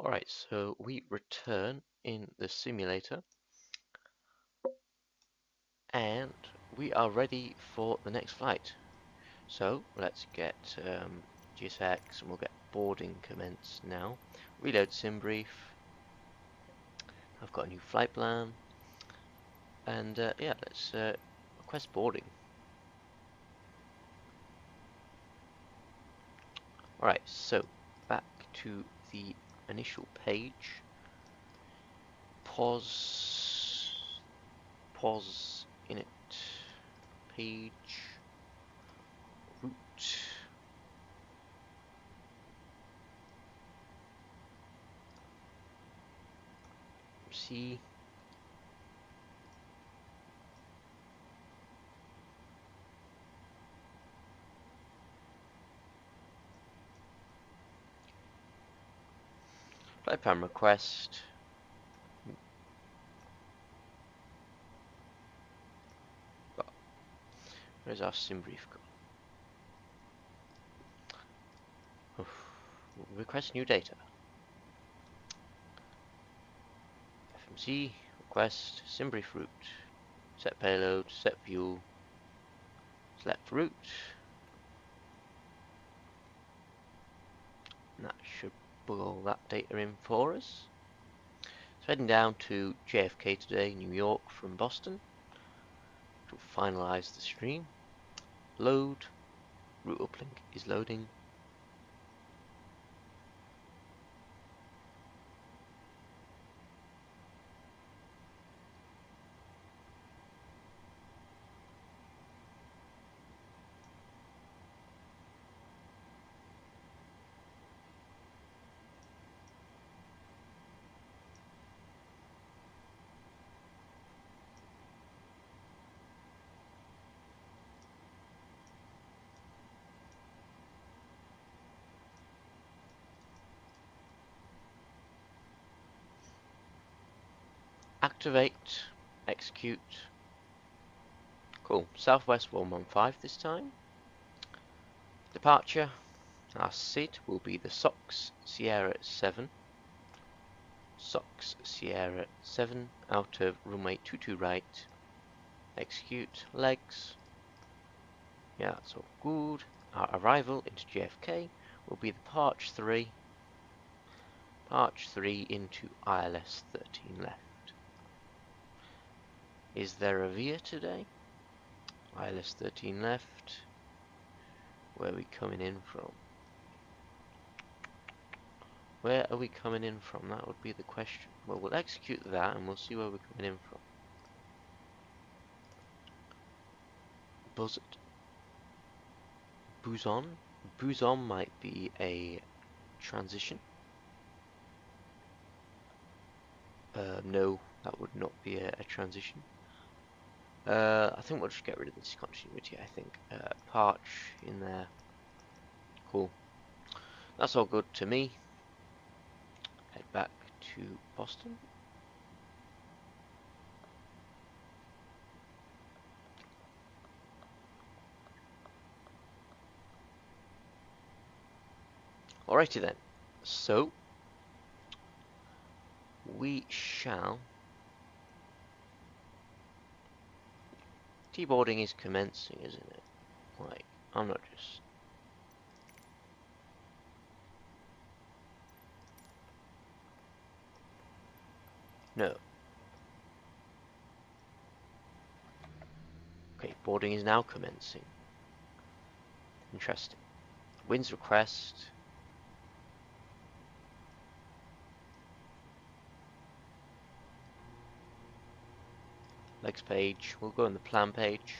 Alright, so we return in the simulator and we are ready for the next flight. So let's get GSX and we'll get boarding commenced now. Reload sim brief. I've got a new flight plan. And yeah, let's request boarding. Alright, so back to the initial page. Pause init page root. C. Flight plan request. Where's our sim brief gone? Request new data. FMC request sim brief route. Set payload, set fuel, select route. And that should pull all that data in for us. So heading down to JFK today, New York from Boston to finalize the stream. Load. Route uplink is loading. Activate, execute. Cool. Southwest 115 this time. Departure. Our SID will be the SOX Sierra 7. SOX Sierra 7 out of runway 22 right. Execute. Legs. Yeah, that's all good. Our arrival into JFK will be the Parch 3. Parch 3 into ILS 13 left. Is there a VIA today? ILS 13 left. Where are we coming in from? Where are we coming in from? That would be the question. Well, we'll execute that and we'll see where we're coming in from. Buzzard. Busan. Busan might be a transition. No, that would not be a transition. I think we'll just get rid of this continuity, I think. Parch in there. Cool. That's all good to me. Head back to Boston. Alrighty then. So, we shall... Keyboarding is commencing, isn't it? Like, I'm not just... No. Okay, boarding is now commencing. Interesting. Winds request. Legs page. We'll go on the plan page.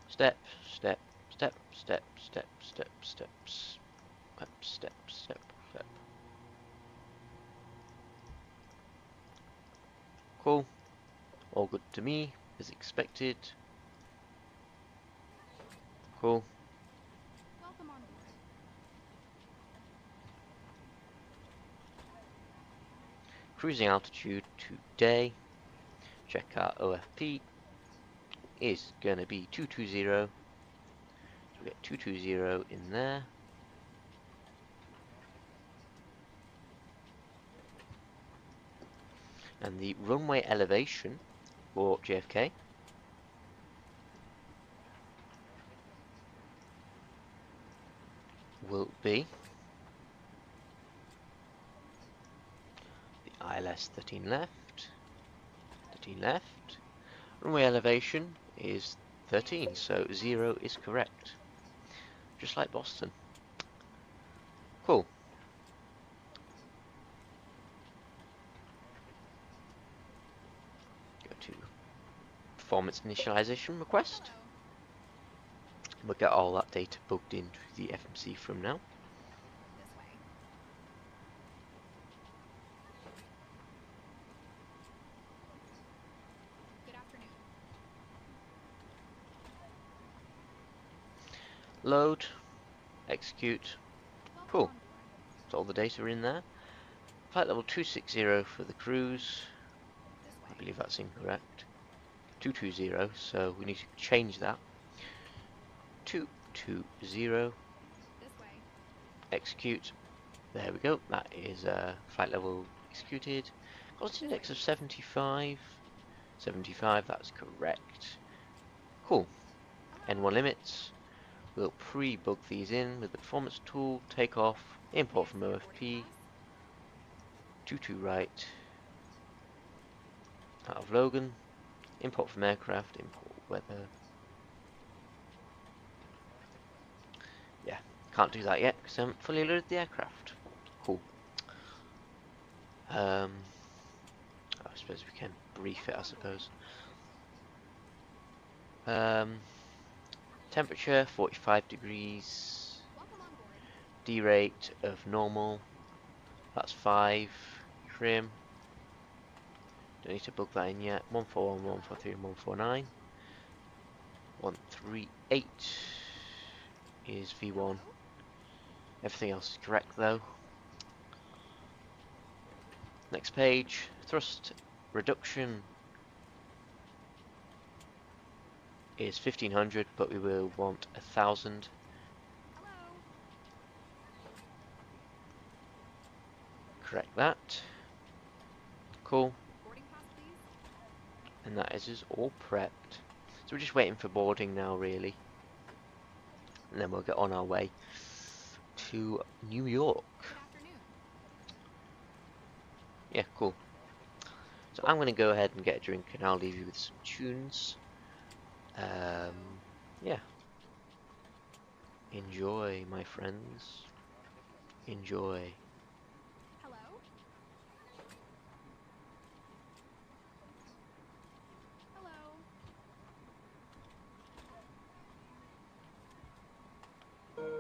Step, step, step, step, step, step, steps. Step, step, step, step. Cool. All good to me, as expected. Cool. Welcome on board. Cruising altitude today. Check our OFP. Is gonna be 220. So we get 220 in there. And the runway elevation for JFK will be the ILS 13 left, 13 left. Runway elevation is 13, so 0 is correct. Just like Boston. Cool. Go to performance initialization request. We'll get all that data bugged into the FMC from now. This way. Good afternoon. Load, execute. Welcome Cool. on board. So all the data are in there. Flight level 260 for the cruise. This I way. believe that's incorrect. 220, so we need to change that. 220, This way. execute. There we go. That is flight level executed. Cost index of 75. 75, that's correct. Cool. N1 limits. We'll pre-bug these in with the performance tool. Take off. Import from OFP. 22 right. Out of Logan. Import from aircraft. Import weather. Yeah, can't do that yet because I haven't fully loaded the aircraft. Cool. I suppose we can brief it, I suppose. Temperature 45 degrees. Welcome on board. D rate of normal. That's 5. Trim. Don't need to book that in yet. 141, 143, 149. 138 is V1. Everything else is correct though. Next page. Thrust reduction is 1500, but we will want 1000. Hello. Correct that. Cool. Boarding pass, please. And that is us all prepped. So we're just waiting for boarding now, really. And then we'll get on our way to New York. Good afternoon. Yeah, cool. So I'm going to go ahead and get a drink and I'll leave you with some tunes. Yeah. Enjoy, my friends. Enjoy. Hello. Hello. Hello.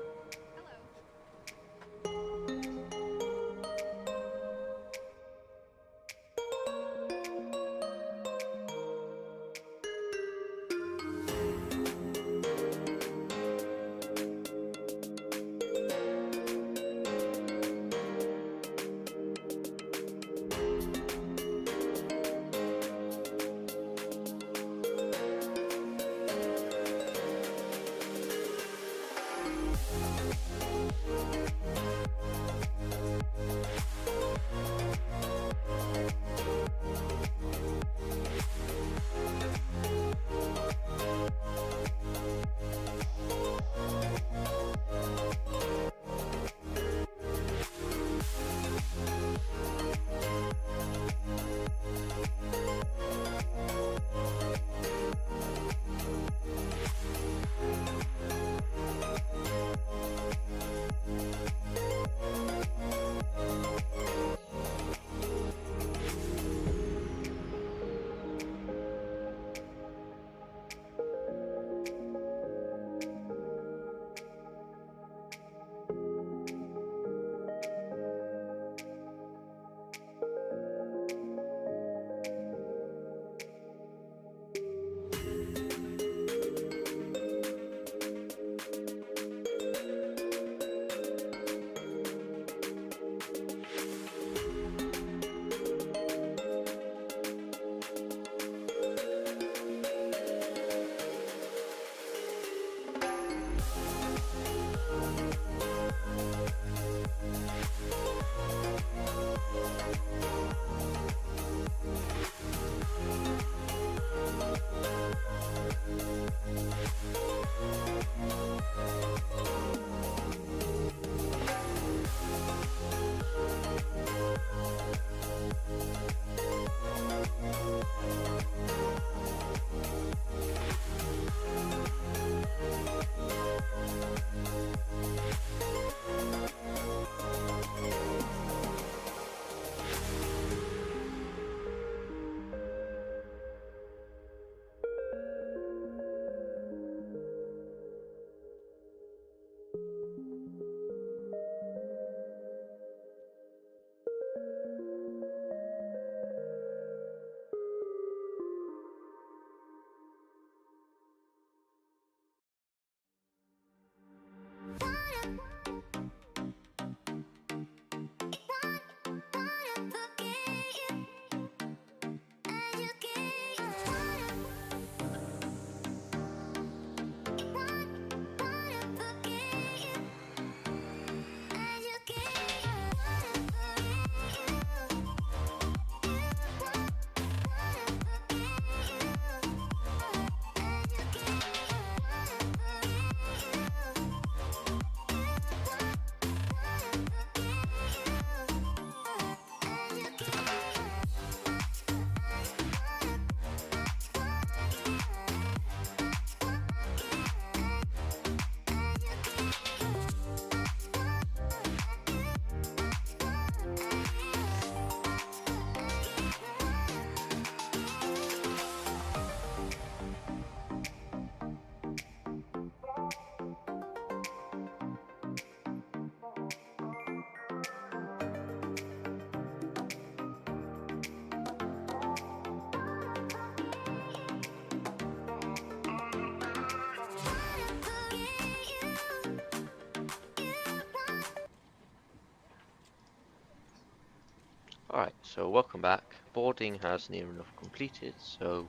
Alright, so welcome back. Boarding has near enough completed, so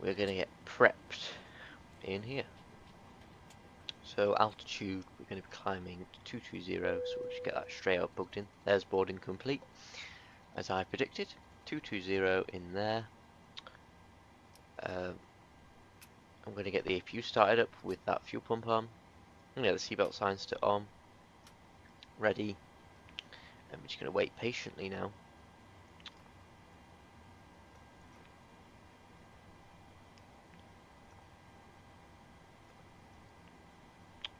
we're going to get prepped in here. So altitude, we're going to be climbing to 220, so we'll just get that straight up booked in. There's boarding complete, as I predicted. 220 in there. I'm going to get the APU started up with that fuel pump on. I'm going to get the seatbelt signs to on. Ready. I'm just going to wait patiently now.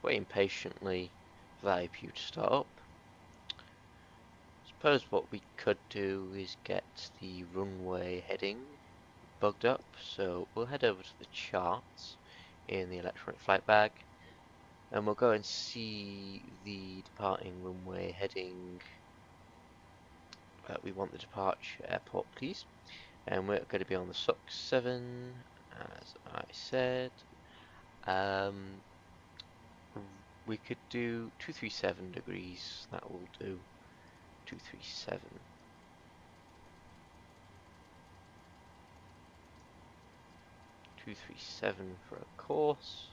Waiting patiently for that APU to start up. Suppose what we could do is get the runway heading bugged up, so we'll head over to the charts in the electronic flight bag and we'll go and see the departing runway heading. We want the departure airport, please, and we're going to be on the SUX 7 as I said. We could do 237 degrees, that will do. 237. For a course.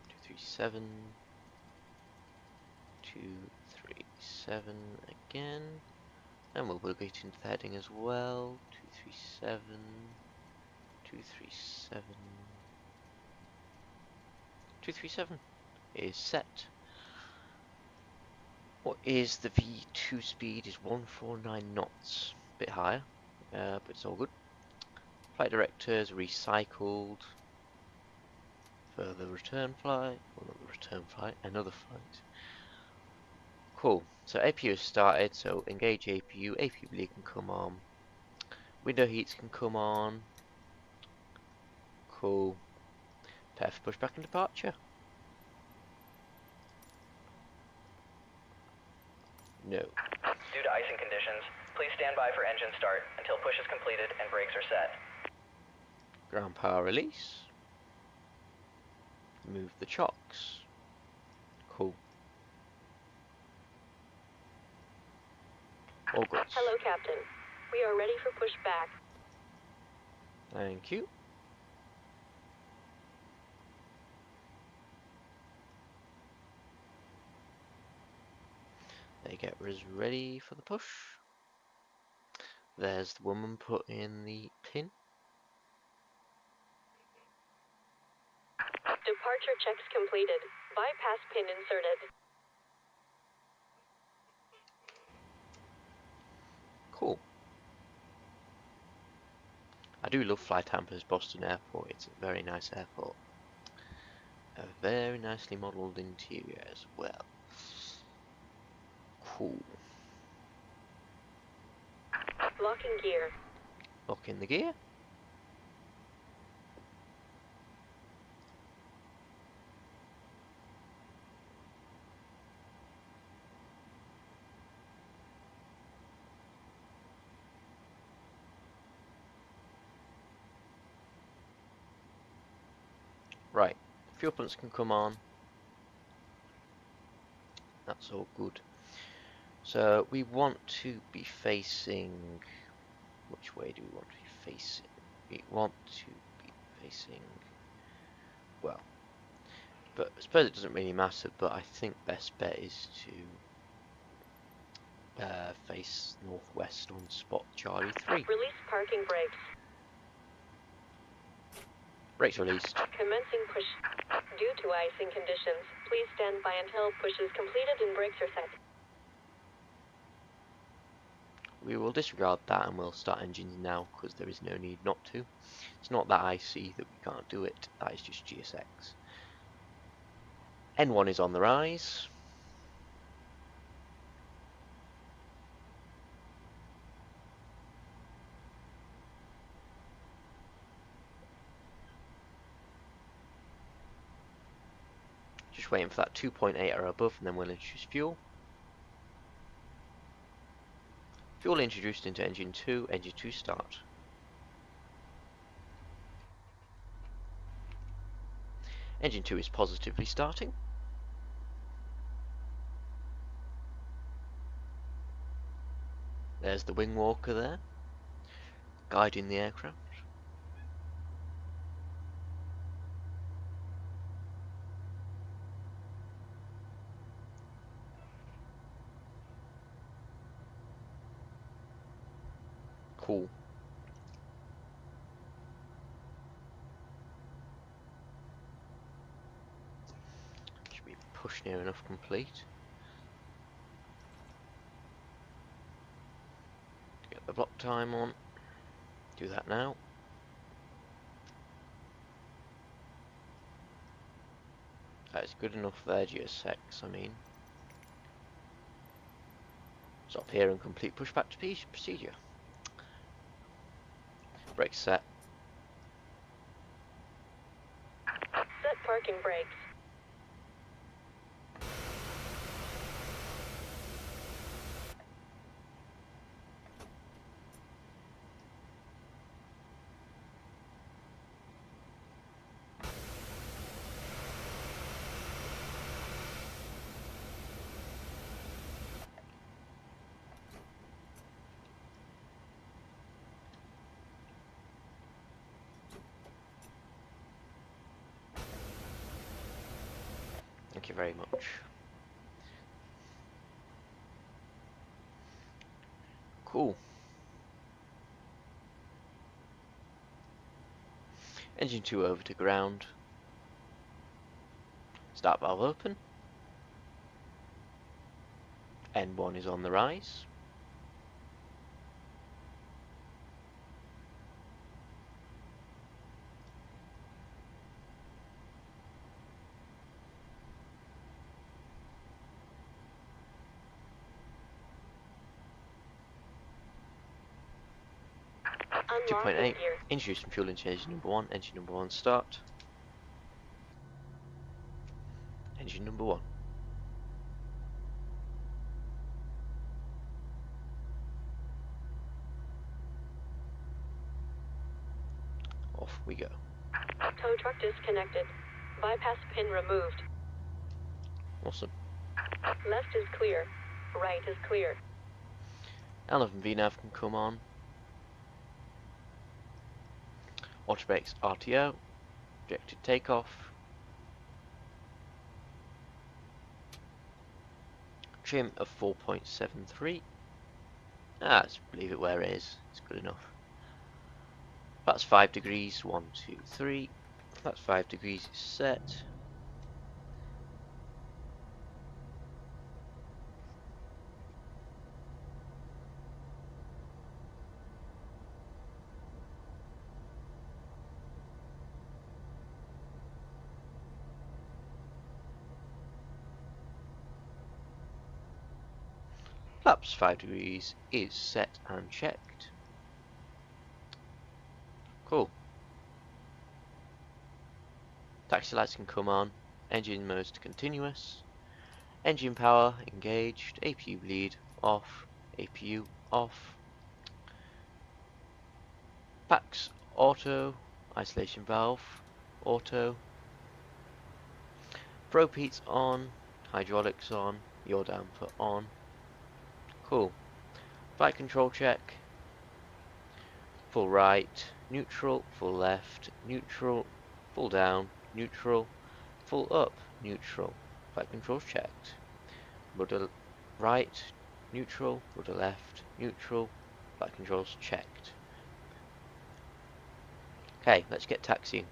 237. 237 again. And we'll bug it into the heading as well. 237. 237. 237 is set. What is the V2 speed? Is 149 knots. A bit higher, but it's all good. Flight directors recycled for the return flight. Well, not the return flight, another flight. Cool. So APU has started, so engage APU. APU bleed can come on. Window heats can come on. Cool. Prepare for pushback and departure. No. Due to icing conditions, please stand by for engine start until push is completed and brakes are set. Ground power release. Move the chocks. Cool. All good. Hello, Captain. We are ready for pushback. Thank you. They get us ready for the push. There's the woman putting the pin. Departure checks completed. Bypass pin inserted. Cool. I do love Flight Hampers Boston Airport. It's a very nice airport. A very nicely modelled interior as well. Cool. Locking gear. Lock in the gear. Right, fuel pumps can come on. That's all good. So we want to be facing. Which way do we want to be facing? We want to be facing. Well, but I suppose it doesn't really matter. But I think best bet is to face northwest on spot Charlie 3. Release parking brakes. Brakes released. Commencing push. Due to icing conditions, please stand by until push is completed and brakes are set. We will disregard that and we'll start engines now because there is no need not to. It's not that icy that we can't do it, that is just GSX. N1 is on the rise. Just waiting for that 2.8 or above and then we'll introduce fuel. Fuel introduced into engine 2, engine 2 start. Engine 2 is positively starting. There's the wing walker there, guiding the aircraft. Cool. Should be push near enough complete. Get the block time on. Do that now. That is good enough there, GSX, I mean. Stop here and complete pushback to procedure. Brake set. Set parking brakes. Thank you very much. Cool. Engine 2 over to ground. Start valve open. N1 is on the rise. Unlock 2.8. gear. Introduce and fuel into engine number 1. Engine number 1 start. Engine number 1. Off we go. Tow truck disconnected. Bypass pin removed. Awesome. Left is clear. Right is clear. L and VNAV can come on. Auto brakes RTO. Projected takeoff. Trim of 4.73. Let's leave it where it is. It's good enough. That's 5 degrees. 1, 2, 3. That's 5 degrees set. Flaps 5 degrees is set and checked. Cool. Taxi lights can come on. Engine modes to continuous. Engine power engaged. APU bleed off. APU off. Packs auto. Isolation valve auto. Probe heats on. Hydraulics on. Yaw damper on. Cool. Flight control check. Full right, neutral, full left, neutral, full down, neutral, full up, neutral. Flight controls checked. Rudder right, neutral, rudder left, neutral. Flight controls checked. Okay, let's get taxiing.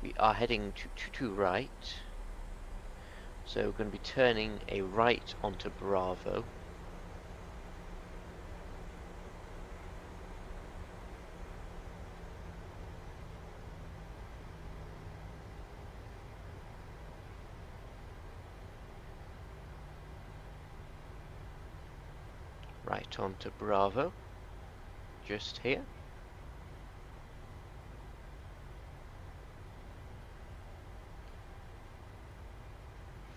We are heading to right, so we're going to be turning a right onto Bravo. Right onto Bravo, just here.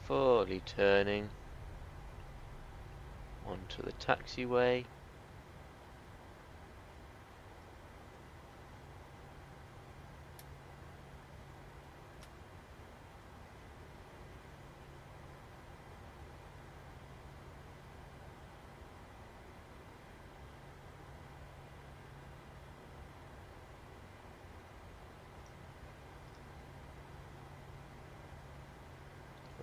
Fully turning onto the taxiway.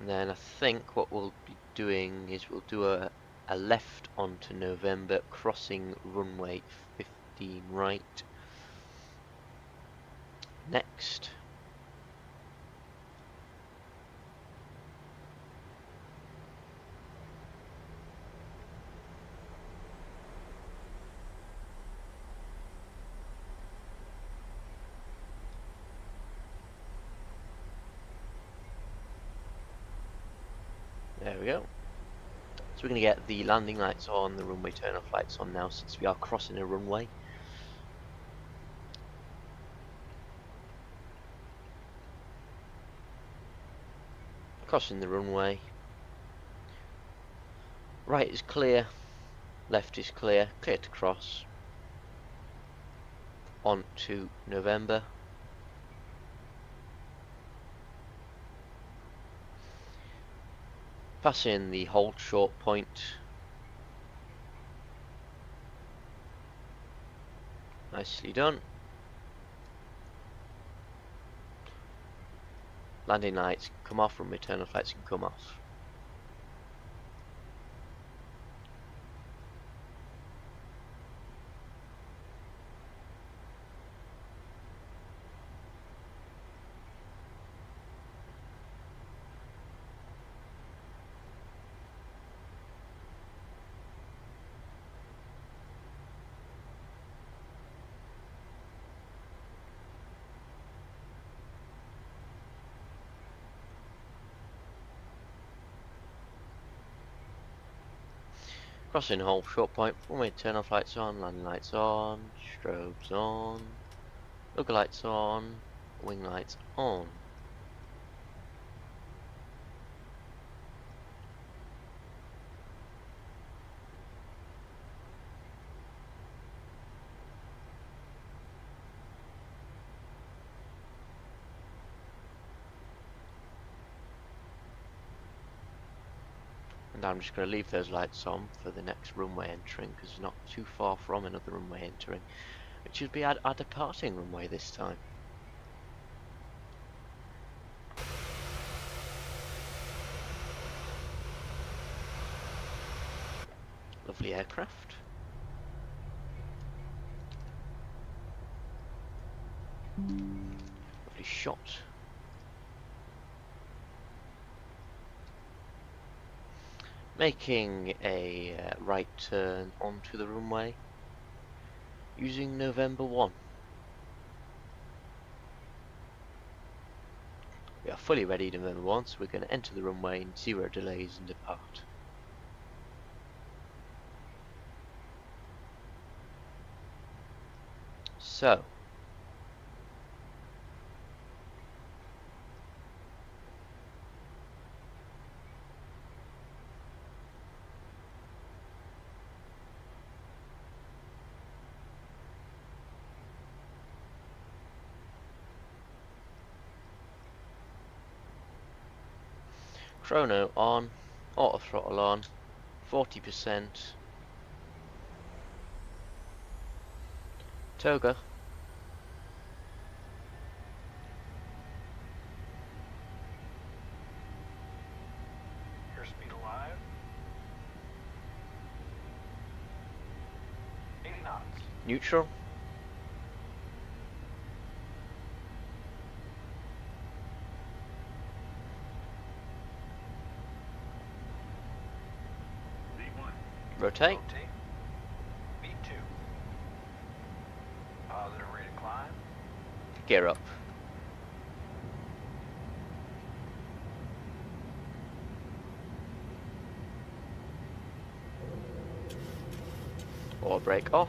And then I think what we'll be doing is we'll do a left onto November, crossing runway 15 right. Next. There we go. So we're going to get the landing lights on, the runway turn-off lights on now, since we are crossing a runway. Crossing the runway. Right is clear, left is clear, clear to cross. On to November. Passing the hold short point. Nicely done. Landing lights can come off, runway turn-off lights can come off. Crossing hold short point, runway turn-off lights on, landing lights on, strobes on, logo lights on, wing lights on. And I'm just going to leave those lights on for the next runway entering, because it's not too far from another runway entering, which should be our departing runway this time. Lovely aircraft. Lovely shot. Making a right turn onto the runway using November 1. We are fully ready November 1, so we're going to enter the runway in 0 delays and depart. So, chrono on, auto throttle on, 40%, toga, Airspeed alive. 80 knots. neutral, rotate, V2. Positive rate of climb. gear up. Or brake off.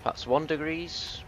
That's 1 degrees.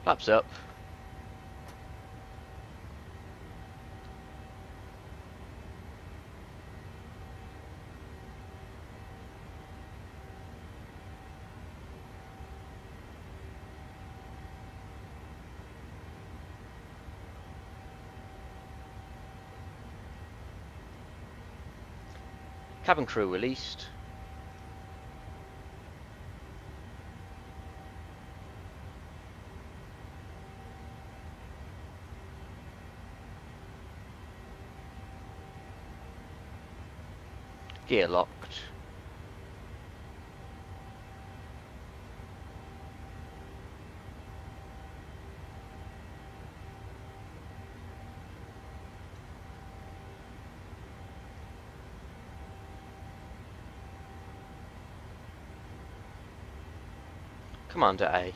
Flaps up. Cabin crew released. Gear locked. Commander A.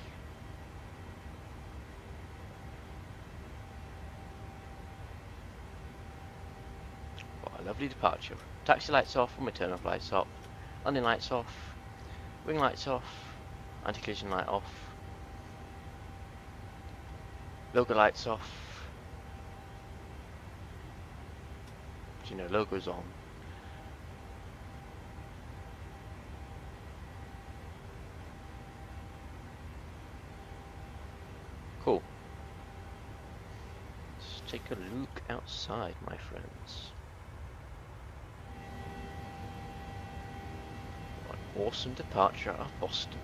What a lovely departure. Taxi lights off, and turn off lights off. Landing lights off. Wing lights off. Anti-collision light off. Logo lights off. You know, logo's on. Cool. Let's take a look outside, my friends. What an awesome departure out of Boston.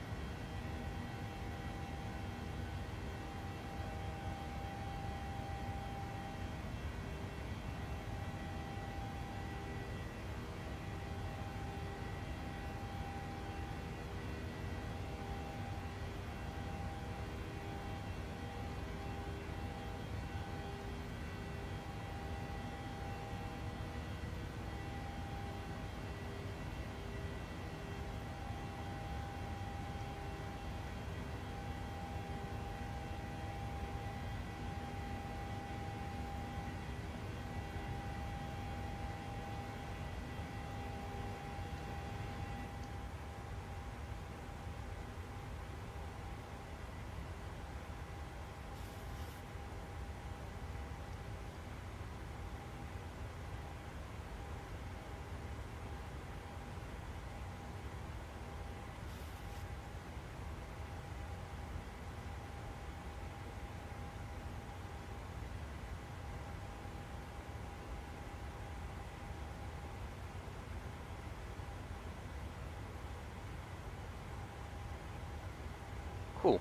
Cool.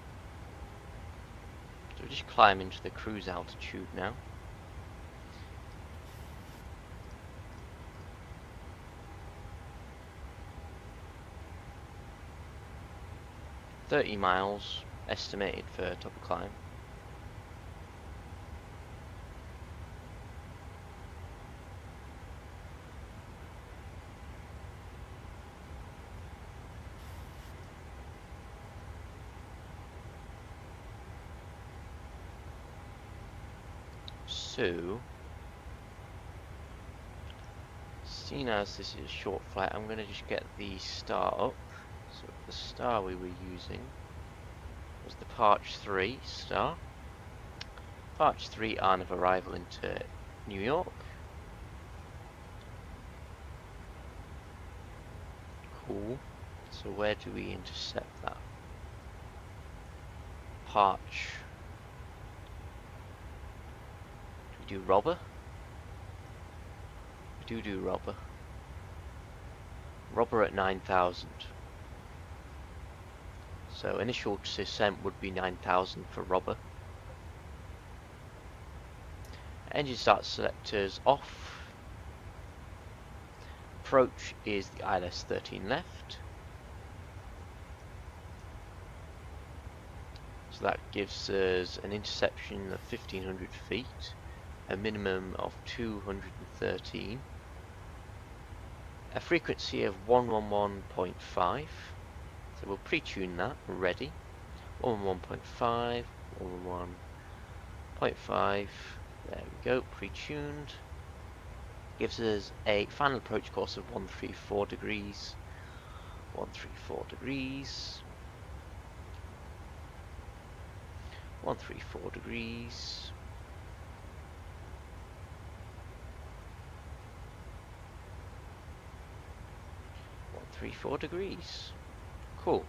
So we just climb into the cruise altitude now. $30 miles estimated for top of climb. So, seeing as this is a short flight, I'm going to just get the star up. So the star we were using was the Parch 3 star. Parch 3 on of arrival into New York. Cool. So where do we intercept that? Parch. Do Robber? We do Robber. Robber at 9,000. So initial descent would be 9,000 for Robber. Engine start selectors off. Approach is the ILS 13 left. So that gives us an interception of 1,500 feet. A minimum of 213, a frequency of 111.5, so we'll pre-tune that, ready, 111.5, 111.5, there we go, pre-tuned, gives us a final approach course of 134 degrees, 134 degrees, 134 degrees. 134 degrees. Cool.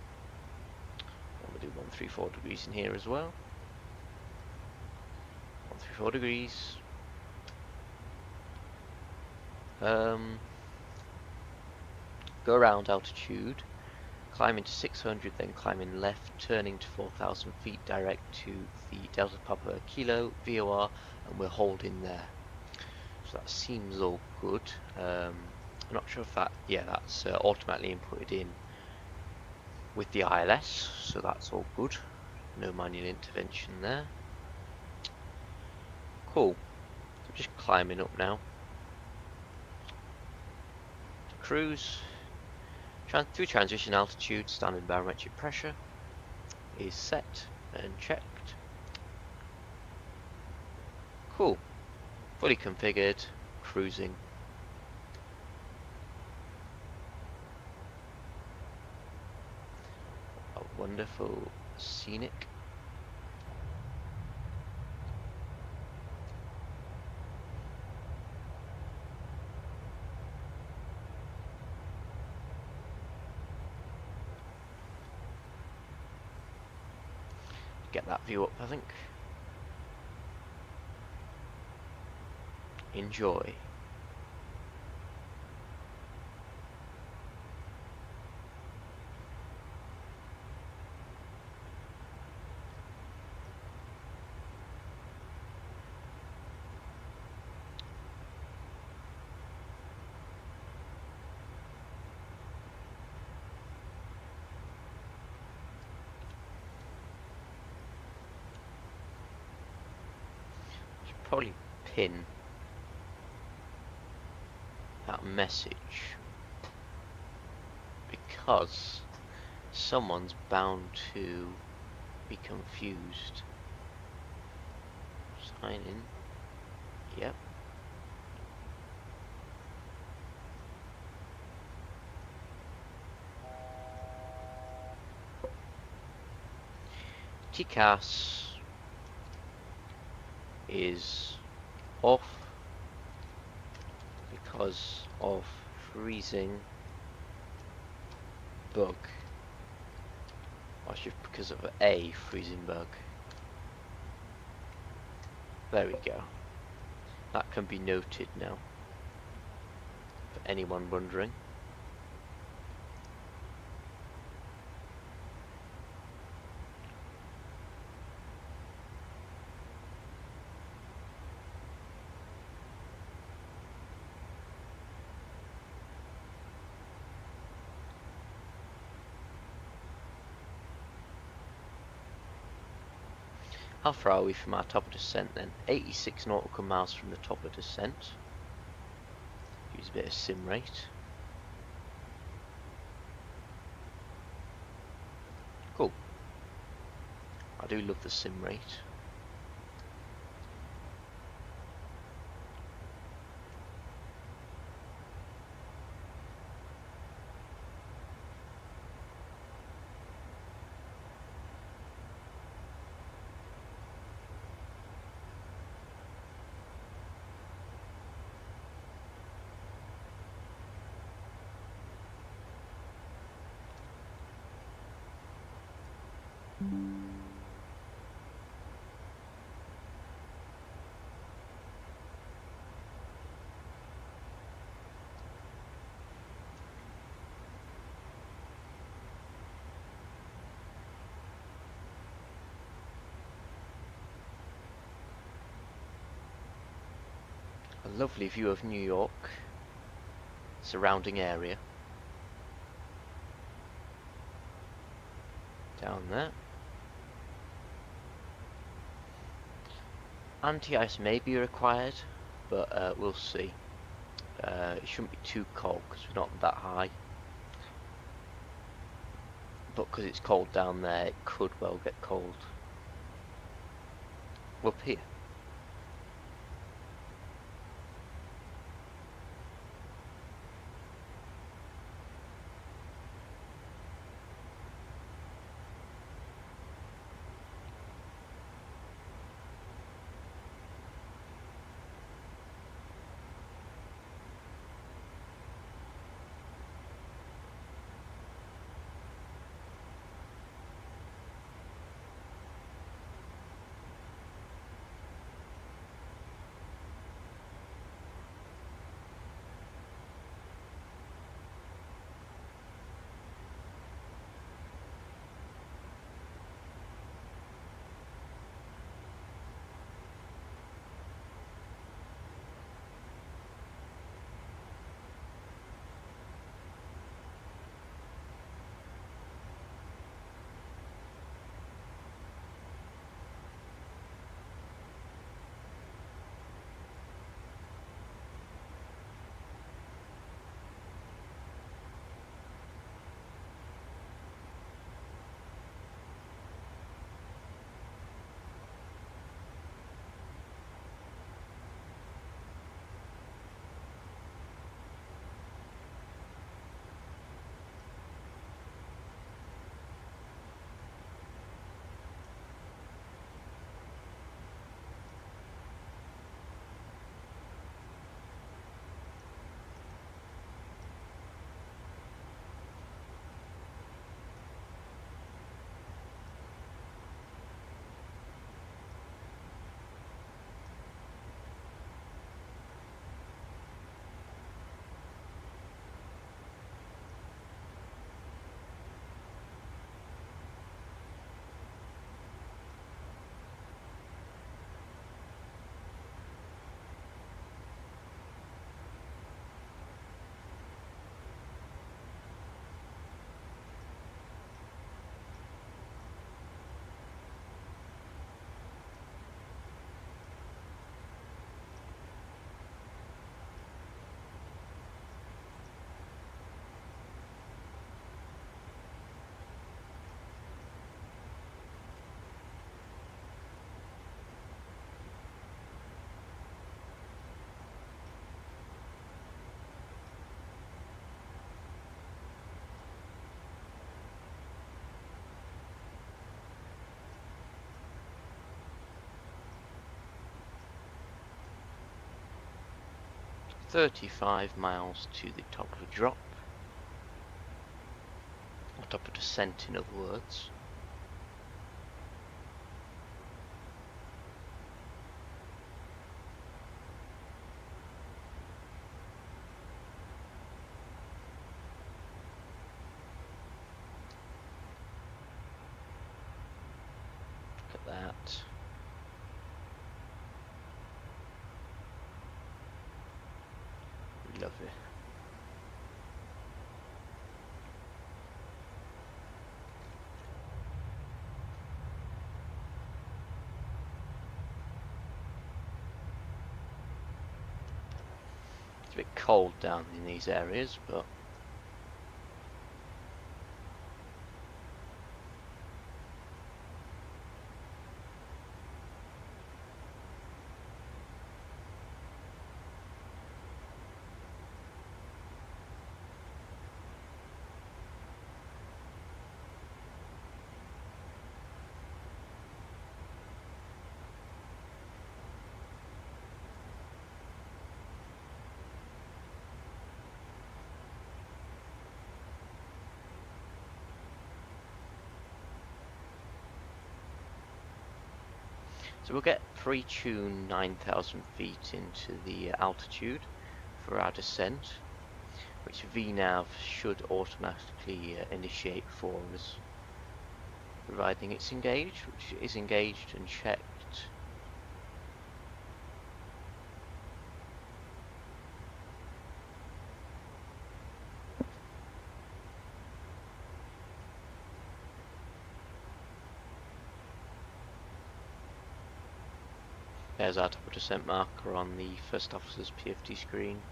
I'm going to do 134 degrees in here as well. 134 degrees. Go around altitude, climbing to 600, then climbing left, turning to 4,000 feet direct to the Delta Papa Kilo VOR, and we're holding there. So that seems all good. I'm not sure if that, yeah, that's automatically inputted in with the ILS, so that's all good. No manual intervention there. Cool. So just climbing up now. Cruise. Through transition altitude, standard barometric pressure is set and checked. Cool. Fully configured. Cruising. A wonderful scenic. Get that view up, I think. Enjoy. Probably pin that message because someone's bound to be confused. Sign in. Yep. TCAS is off because of freezing bug, or just because of a freezing bug. There we go. That can be noted now for anyone wondering. How far are we from our top of descent then? 86 nautical miles from the top of descent. Use a bit of sim rate. Cool. I do love the sim rate. A lovely view of New York, surrounding area. Down there. Anti-ice may be required, but we'll see. It shouldn't be too cold because we're not that high. But because it's cold down there, it could well get cold up here. 35 miles to the top of a drop, or top of descent in other words. Look at that. Lovely. It's a bit cold down in these areas, but so we'll get pre-tuned 9,000 feet into the altitude for our descent, which VNav should automatically initiate for us, providing it's engaged, which is engaged and checked. There's our top of descent marker on the first officer's PFD screen.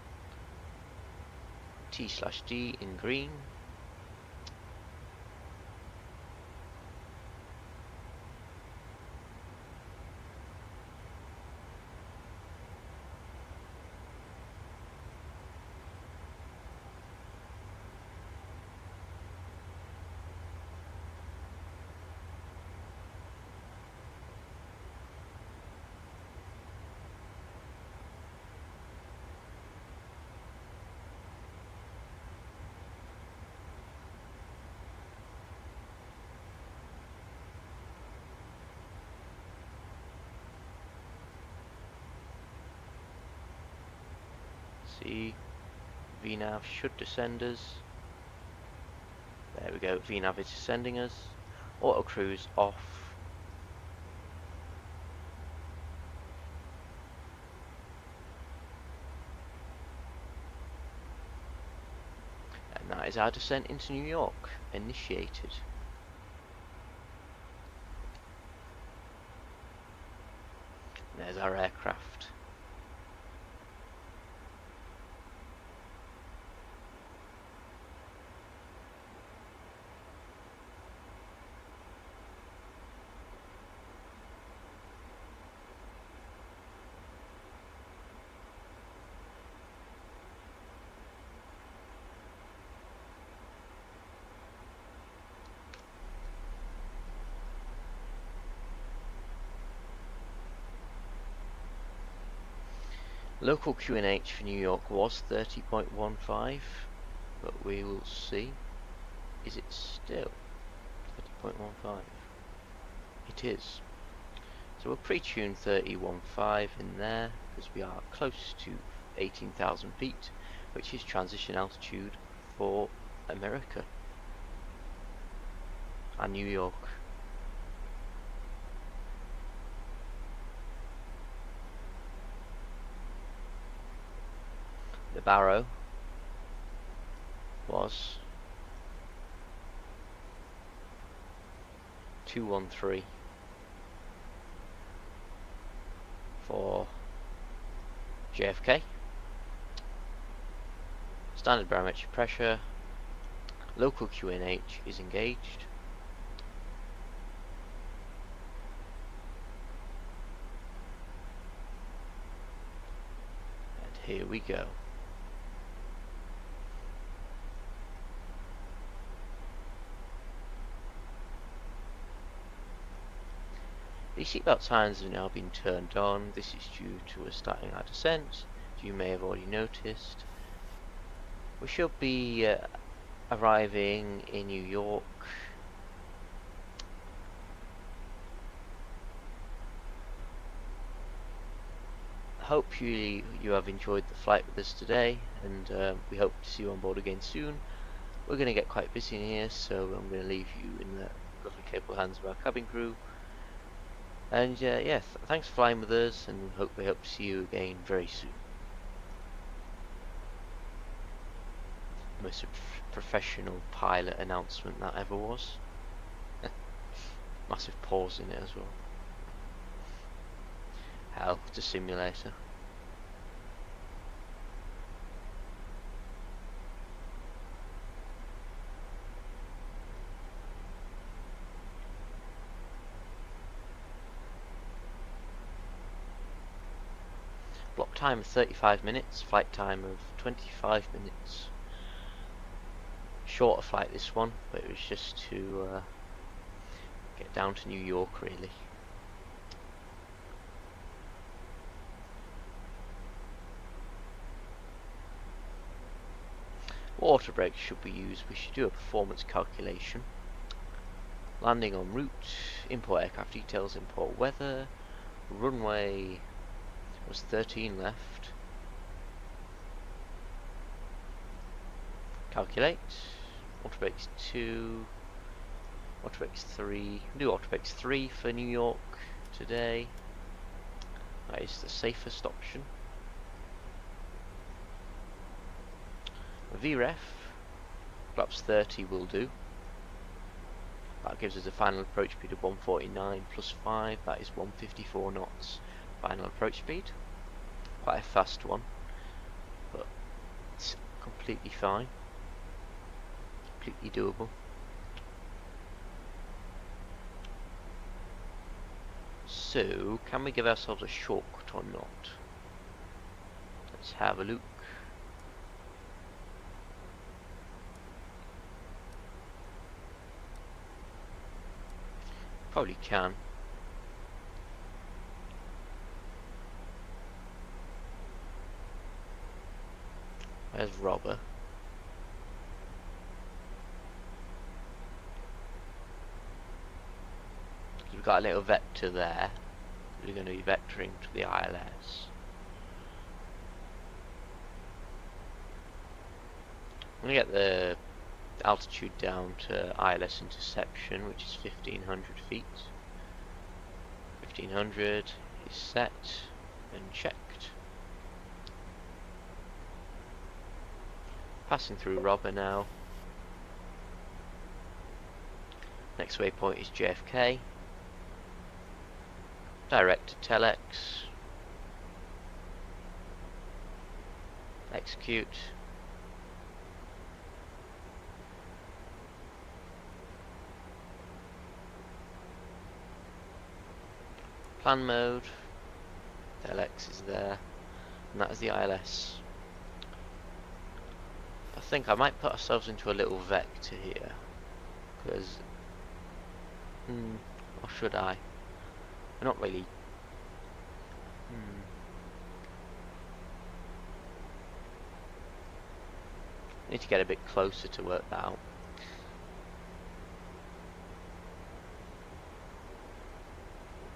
T/D in green. See, VNav should descend us. There we go, VNav is descending us. Auto cruise off. And that is our descent into New York, initiated. And there's our aircraft. Local QNH for New York was 30.15, but we will see. Is it still 30.15? It is. So we'll pre-tune 30.15 in there, because we are close to 18,000 feet, which is transition altitude for America and New York. The Barrow was 213 for JFK. Standard barometric pressure. Local QNH is engaged. And here we go. The seatbelt signs have now been turned on. This is due to us starting our descent. you may have already noticed, we should be arriving in New York hope you have enjoyed the flight with us today, and we hope to see you on board again soon. We're going to get quite busy in here, so I'm going to leave you in the lovely capable hands of our cabin crew. And yeah, thanks for flying with us, and we hope to see you again very soon. Most professional pilot announcement that ever was. Massive pause in it as well. Hell, it's a simulator. Block time of 35 minutes, flight time of 25 minutes. Shorter flight this one, but it was just to get down to New York really. What auto brakes should we use? We should do a performance calculation. Landing en route, import aircraft details, import weather, runway was 13 left. Calculate. Auto brakes 2, auto brakes 3. Do auto brakes 3 for New York today. That is the safest option. VREF, flaps 30 will do. That gives us a final approach speed of 149 plus 5, that is 154 knots. Final approach speed. Quite a fast one, but it's completely fine. Completely doable. So, can we give ourselves a shortcut or not? Let's have a look. Probably can. Where's Robber? We've got a little vector there. We're going to be vectoring to the ILS. I'm going to get the altitude down to ILS interception, which is 1500 feet. 1500 is set and checked. Passing through Robber now. Next waypoint is JFK. Direct to Telex. Execute. Plan mode. Telex is there. And that is the ILS. I think I might put ourselves into a little vector here. Because... or should I? We're not really... Need to get a bit closer to work that out.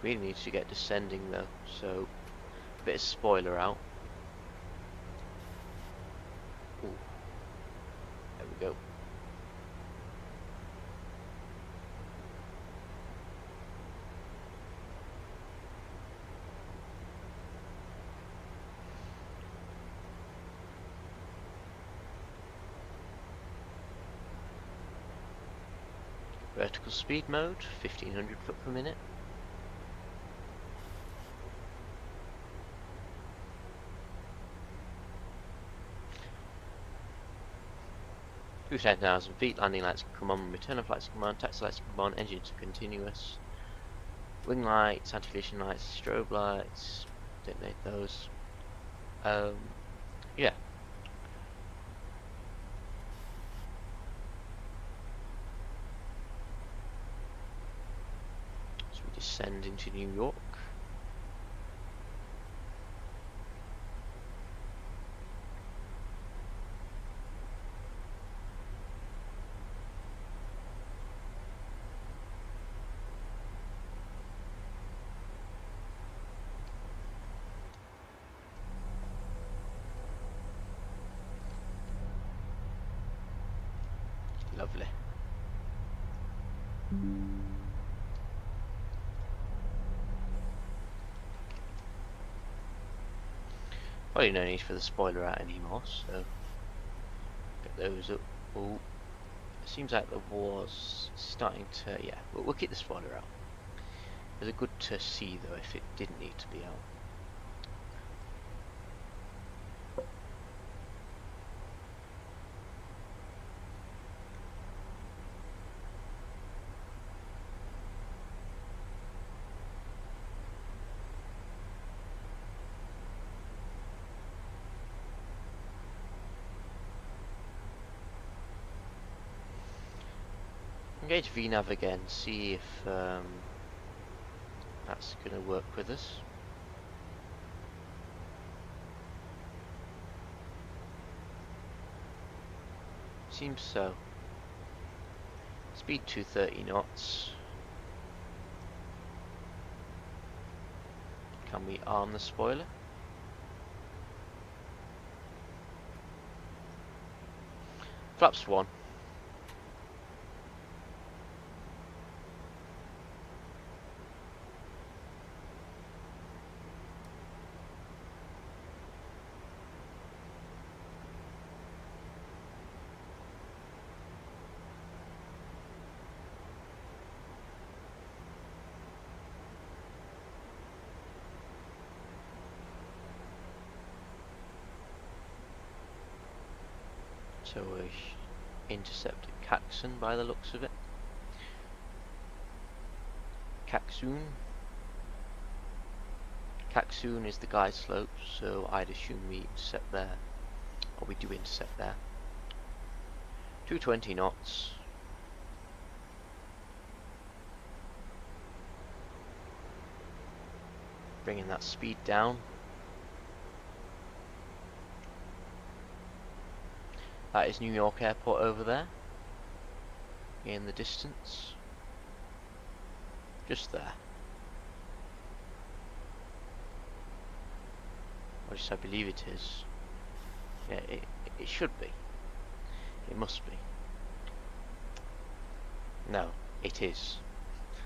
Really need to get descending though, so a bit of spoiler out. Ooh. There we go. Vertical speed mode, 1500 foot per minute. Through 10,000 feet, landing lights can come on, return of lights can come on, taxi lights can come on, engines are continuous. Wing lights, anti-collision lights, strobe lights, detonate those. Yeah. So we descend into New York. Lovely. Probably no need for the spoiler out anymore, so get those up. Oh, it seems like there was starting to, yeah, we'll keep the spoiler out. It was good to see though if it didn't need to be out. Engage VNav again, see if that's going to work with us. Seems so. Speed 230 knots. Can we arm the spoiler? Flaps 1. So we intercepted Caxun by the looks of it. Caxun is the guide slope, so I'd assume we intercept there, or we do intercept there. 220 knots. Bringing that speed down. That is New York Airport over there, in the distance, just there. Or just I believe it is. Yeah, it should be. It must be. No, it is.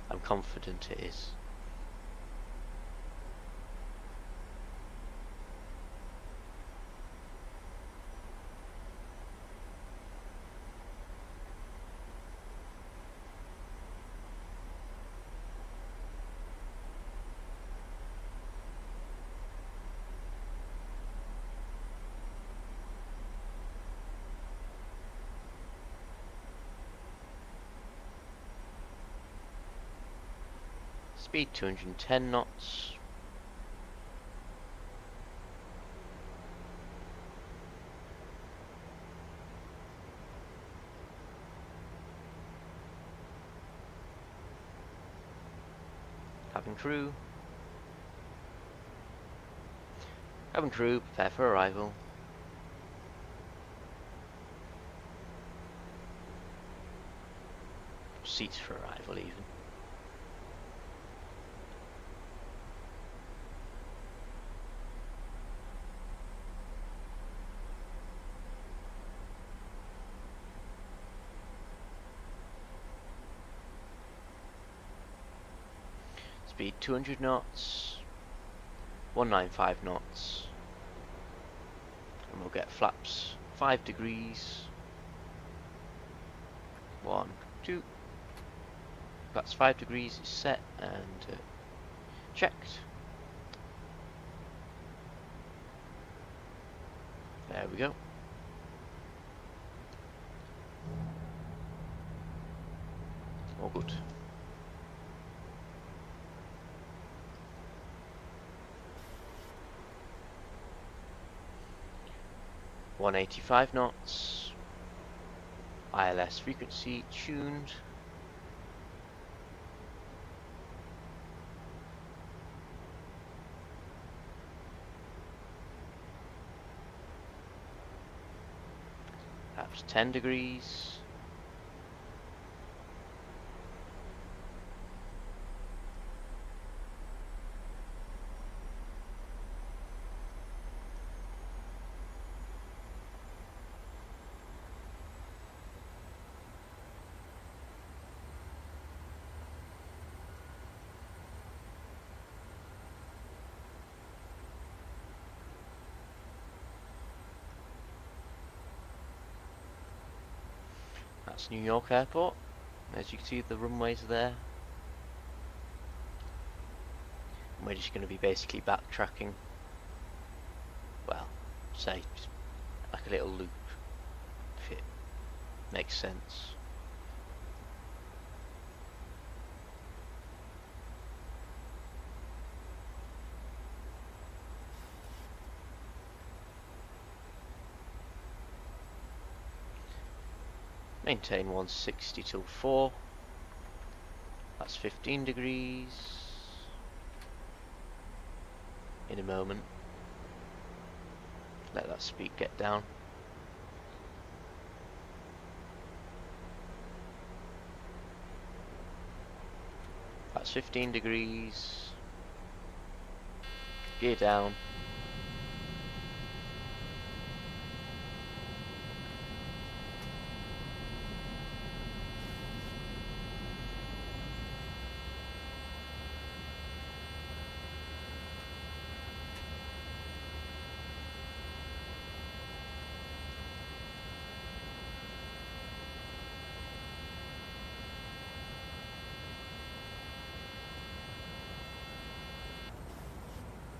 I'm confident it is. Speed 210 knots. Cabin crew. Cabin crew, prepare for arrival. Seats for arrival even. Speed 200 knots, 195 knots, and we'll get flaps 5 degrees, 1, 2, that's 5 degrees is set and checked. There we go. All good. .185 knots, ILS frequency tuned, perhaps 10 degrees, That's New York Airport. As you can see, the runways are there. And we're just going to be basically backtracking. Well, say, just like a little loop, if it makes sense. Maintain 160 till 4. That's 15 degrees. In a moment. Let that speed get down. That's 15 degrees. Gear down.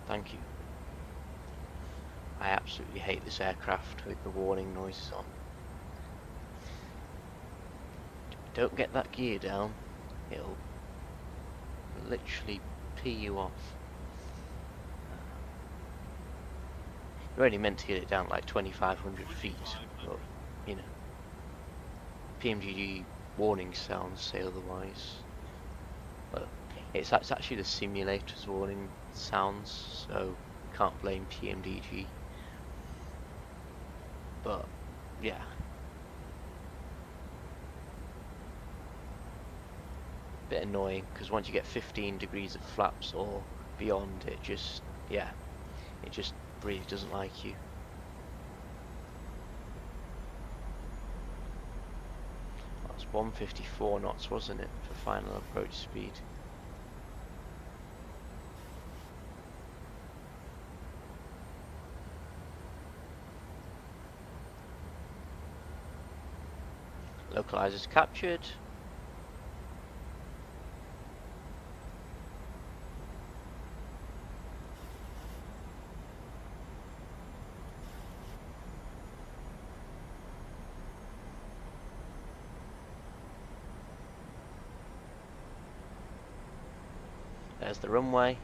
Thank you. I absolutely hate this aircraft with the warning noises on. Don't get that gear down, it'll literally pee you off. You're only meant to get it down like 2,500 feet, but you know, PMGG warning sounds say otherwise. But it's actually the simulator's warning sounds, so can't blame PMDG. But yeah, bit annoying because once you get 15 degrees of flaps or beyond, it just really doesn't like you. That's 154 knots, wasn't it, for final approach speed? Localizers captured. There's the runway.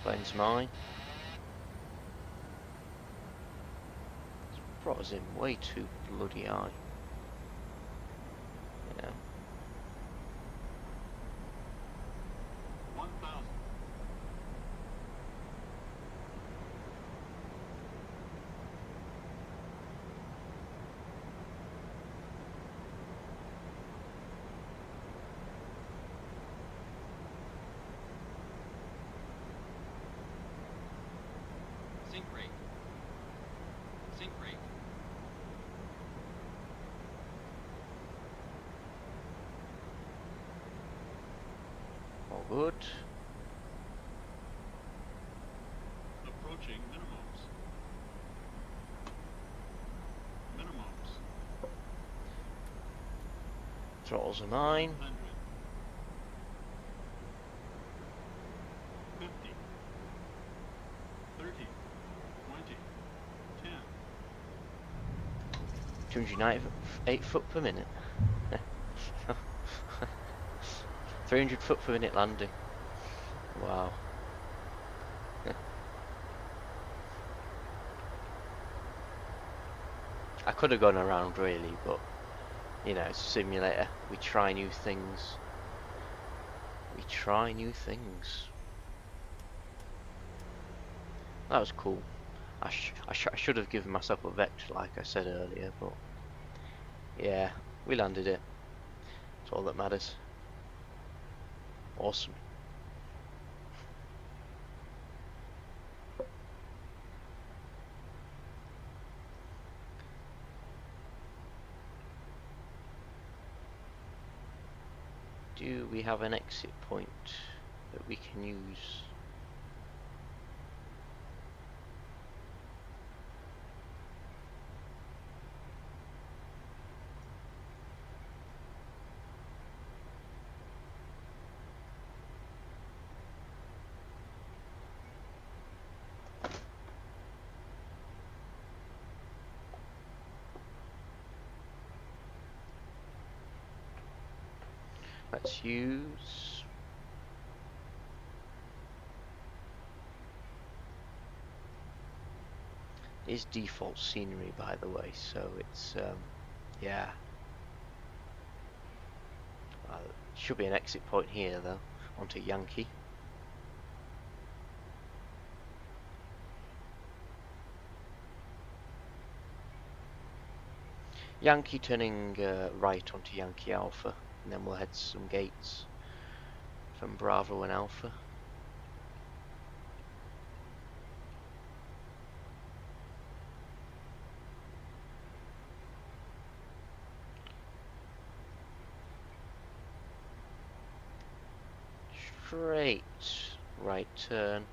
Plane's mine. It's brought us in way too bloody high. Yeah. 1,000. Sync rate. Sync rate. All good. Approaching minimums. Minimums. Throttles are mine. 100. 50. 30. 20. 10. 298 foot per minute. 300 foot per minute landing. Wow. I could have gone around really, but you know, it's a simulator. We try new things. We try new things. That was cool. I should have given myself a vector like I said earlier, but yeah, we landed it. That's all that matters. Awesome. Do we have an exit point that we can use? Let's use is default scenery, by the way, so it's yeah, should be an exit point here though, onto Yankee. Yankee turning right onto Yankee Alpha, and then we'll head to some gates from Bravo and Alpha. Straight right turn.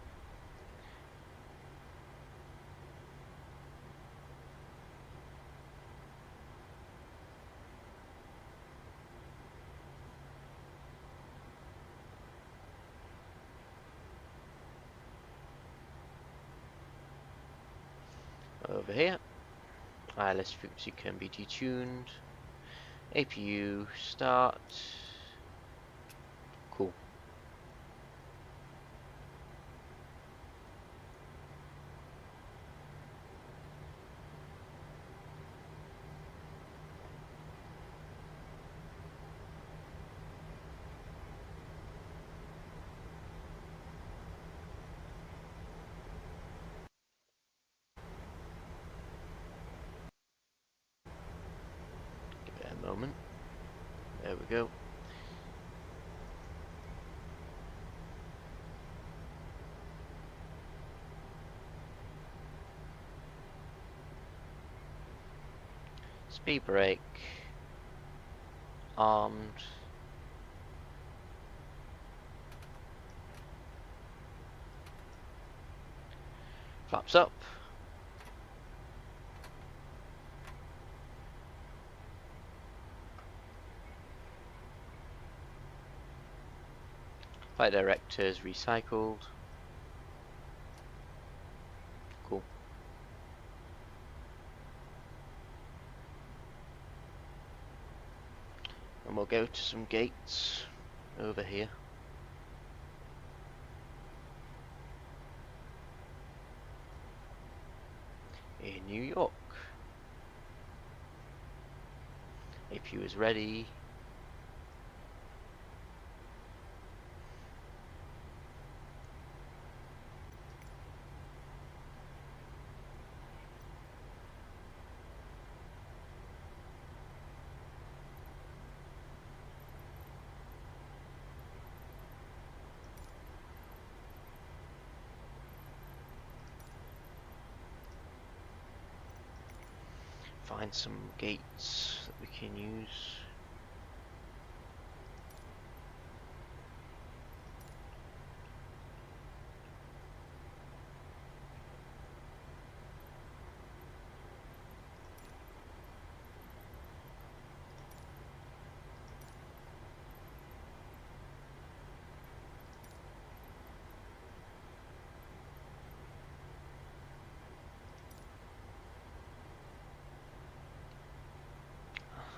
Over here, ILS frequency can be detuned. APU start. Cool. Give it a moment. There we go. Speed brake. Armed. Flaps up. Flight directors recycled. Cool. And we'll go to some gates over here. In New York. APU is ready. Find some gates that we can use.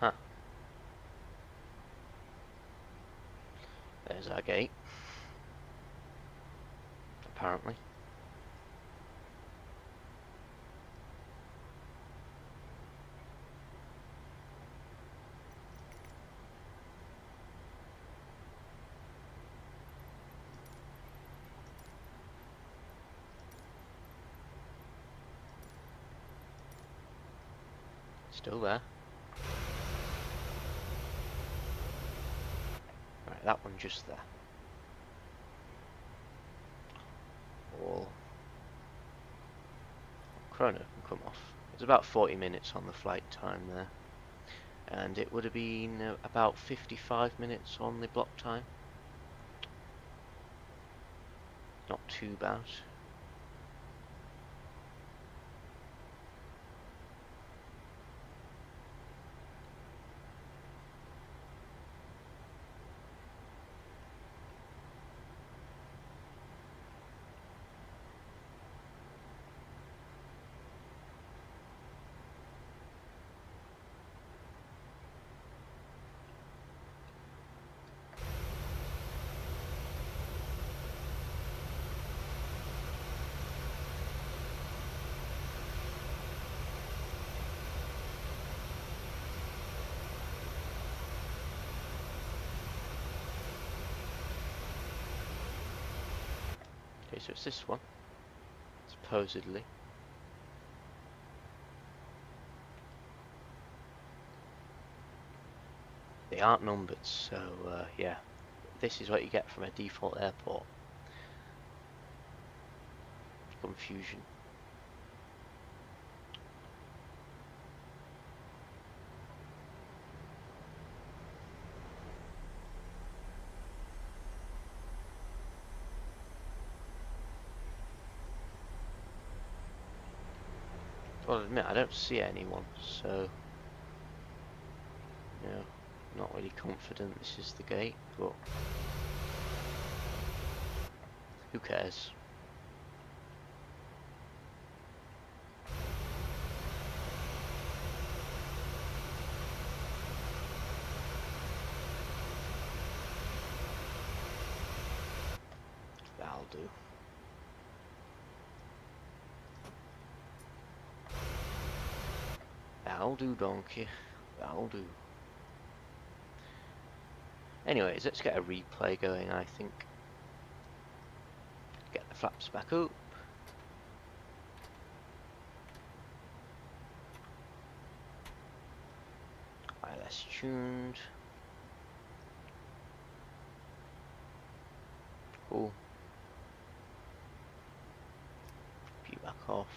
Huh. There's our gate. Apparently. Still there. Right, that one just there. All chrono can come off. It's about 40 minutes on the flight time there. and it would have been about 55 minutes on the block time. Not too bad. Okay, so it's this one, supposedly. They aren't numbered, so yeah, this is what you get from a default airport. Confusion. Well, I'll admit, I don't see anyone, so you know, not really confident this is the gate, but who cares? That'll do. That'll do, donkey. That'll do. Anyways, let's get a replay going, I think. Get the flaps back up. Wireless tuned. Cool. View back off.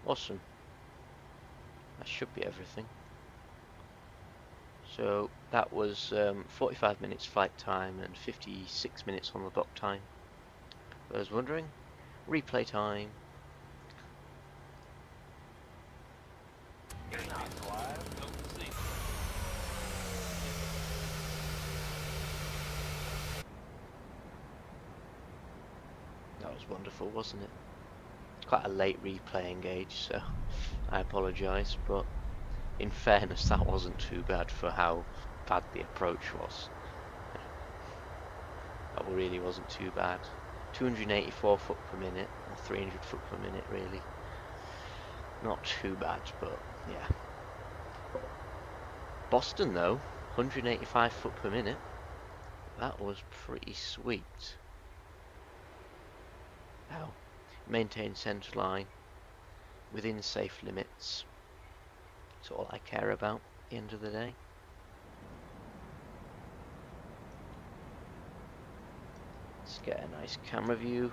Awesome. That should be everything. So that was 45 minutes flight time and 56 minutes on the block time. I was wondering, replay time. That was wonderful, wasn't it? Quite a late replay engage, so I apologise, but in fairness, that wasn't too bad for how bad the approach was. That really wasn't too bad. 284 foot per minute, or 300 foot per minute, really. Not too bad, but yeah. Boston, though, 185 foot per minute. That was pretty sweet. Now, maintain centre line within safe limits. That's all I care about at the end of the day. Let's get a nice camera view.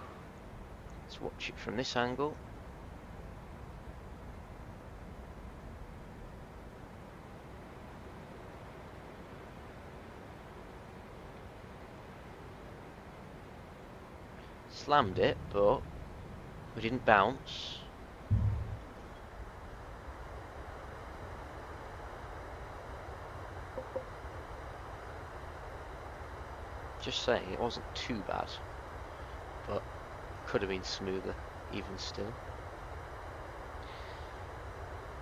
Let's watch it from this angle. Slammed it, but we didn't bounce. Just saying, it wasn't too bad, but could have been smoother, even still.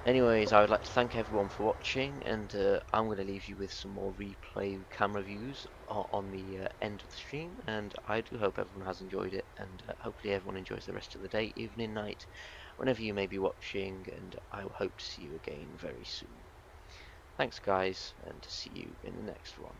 Anyways, I would like to thank everyone for watching, and I'm going to leave you with some more replay camera views on the end of the stream, and I do hope everyone has enjoyed it, and hopefully everyone enjoys the rest of the day, evening, night, whenever you may be watching, and I hope to see you again very soon. Thanks guys, and see you in the next one.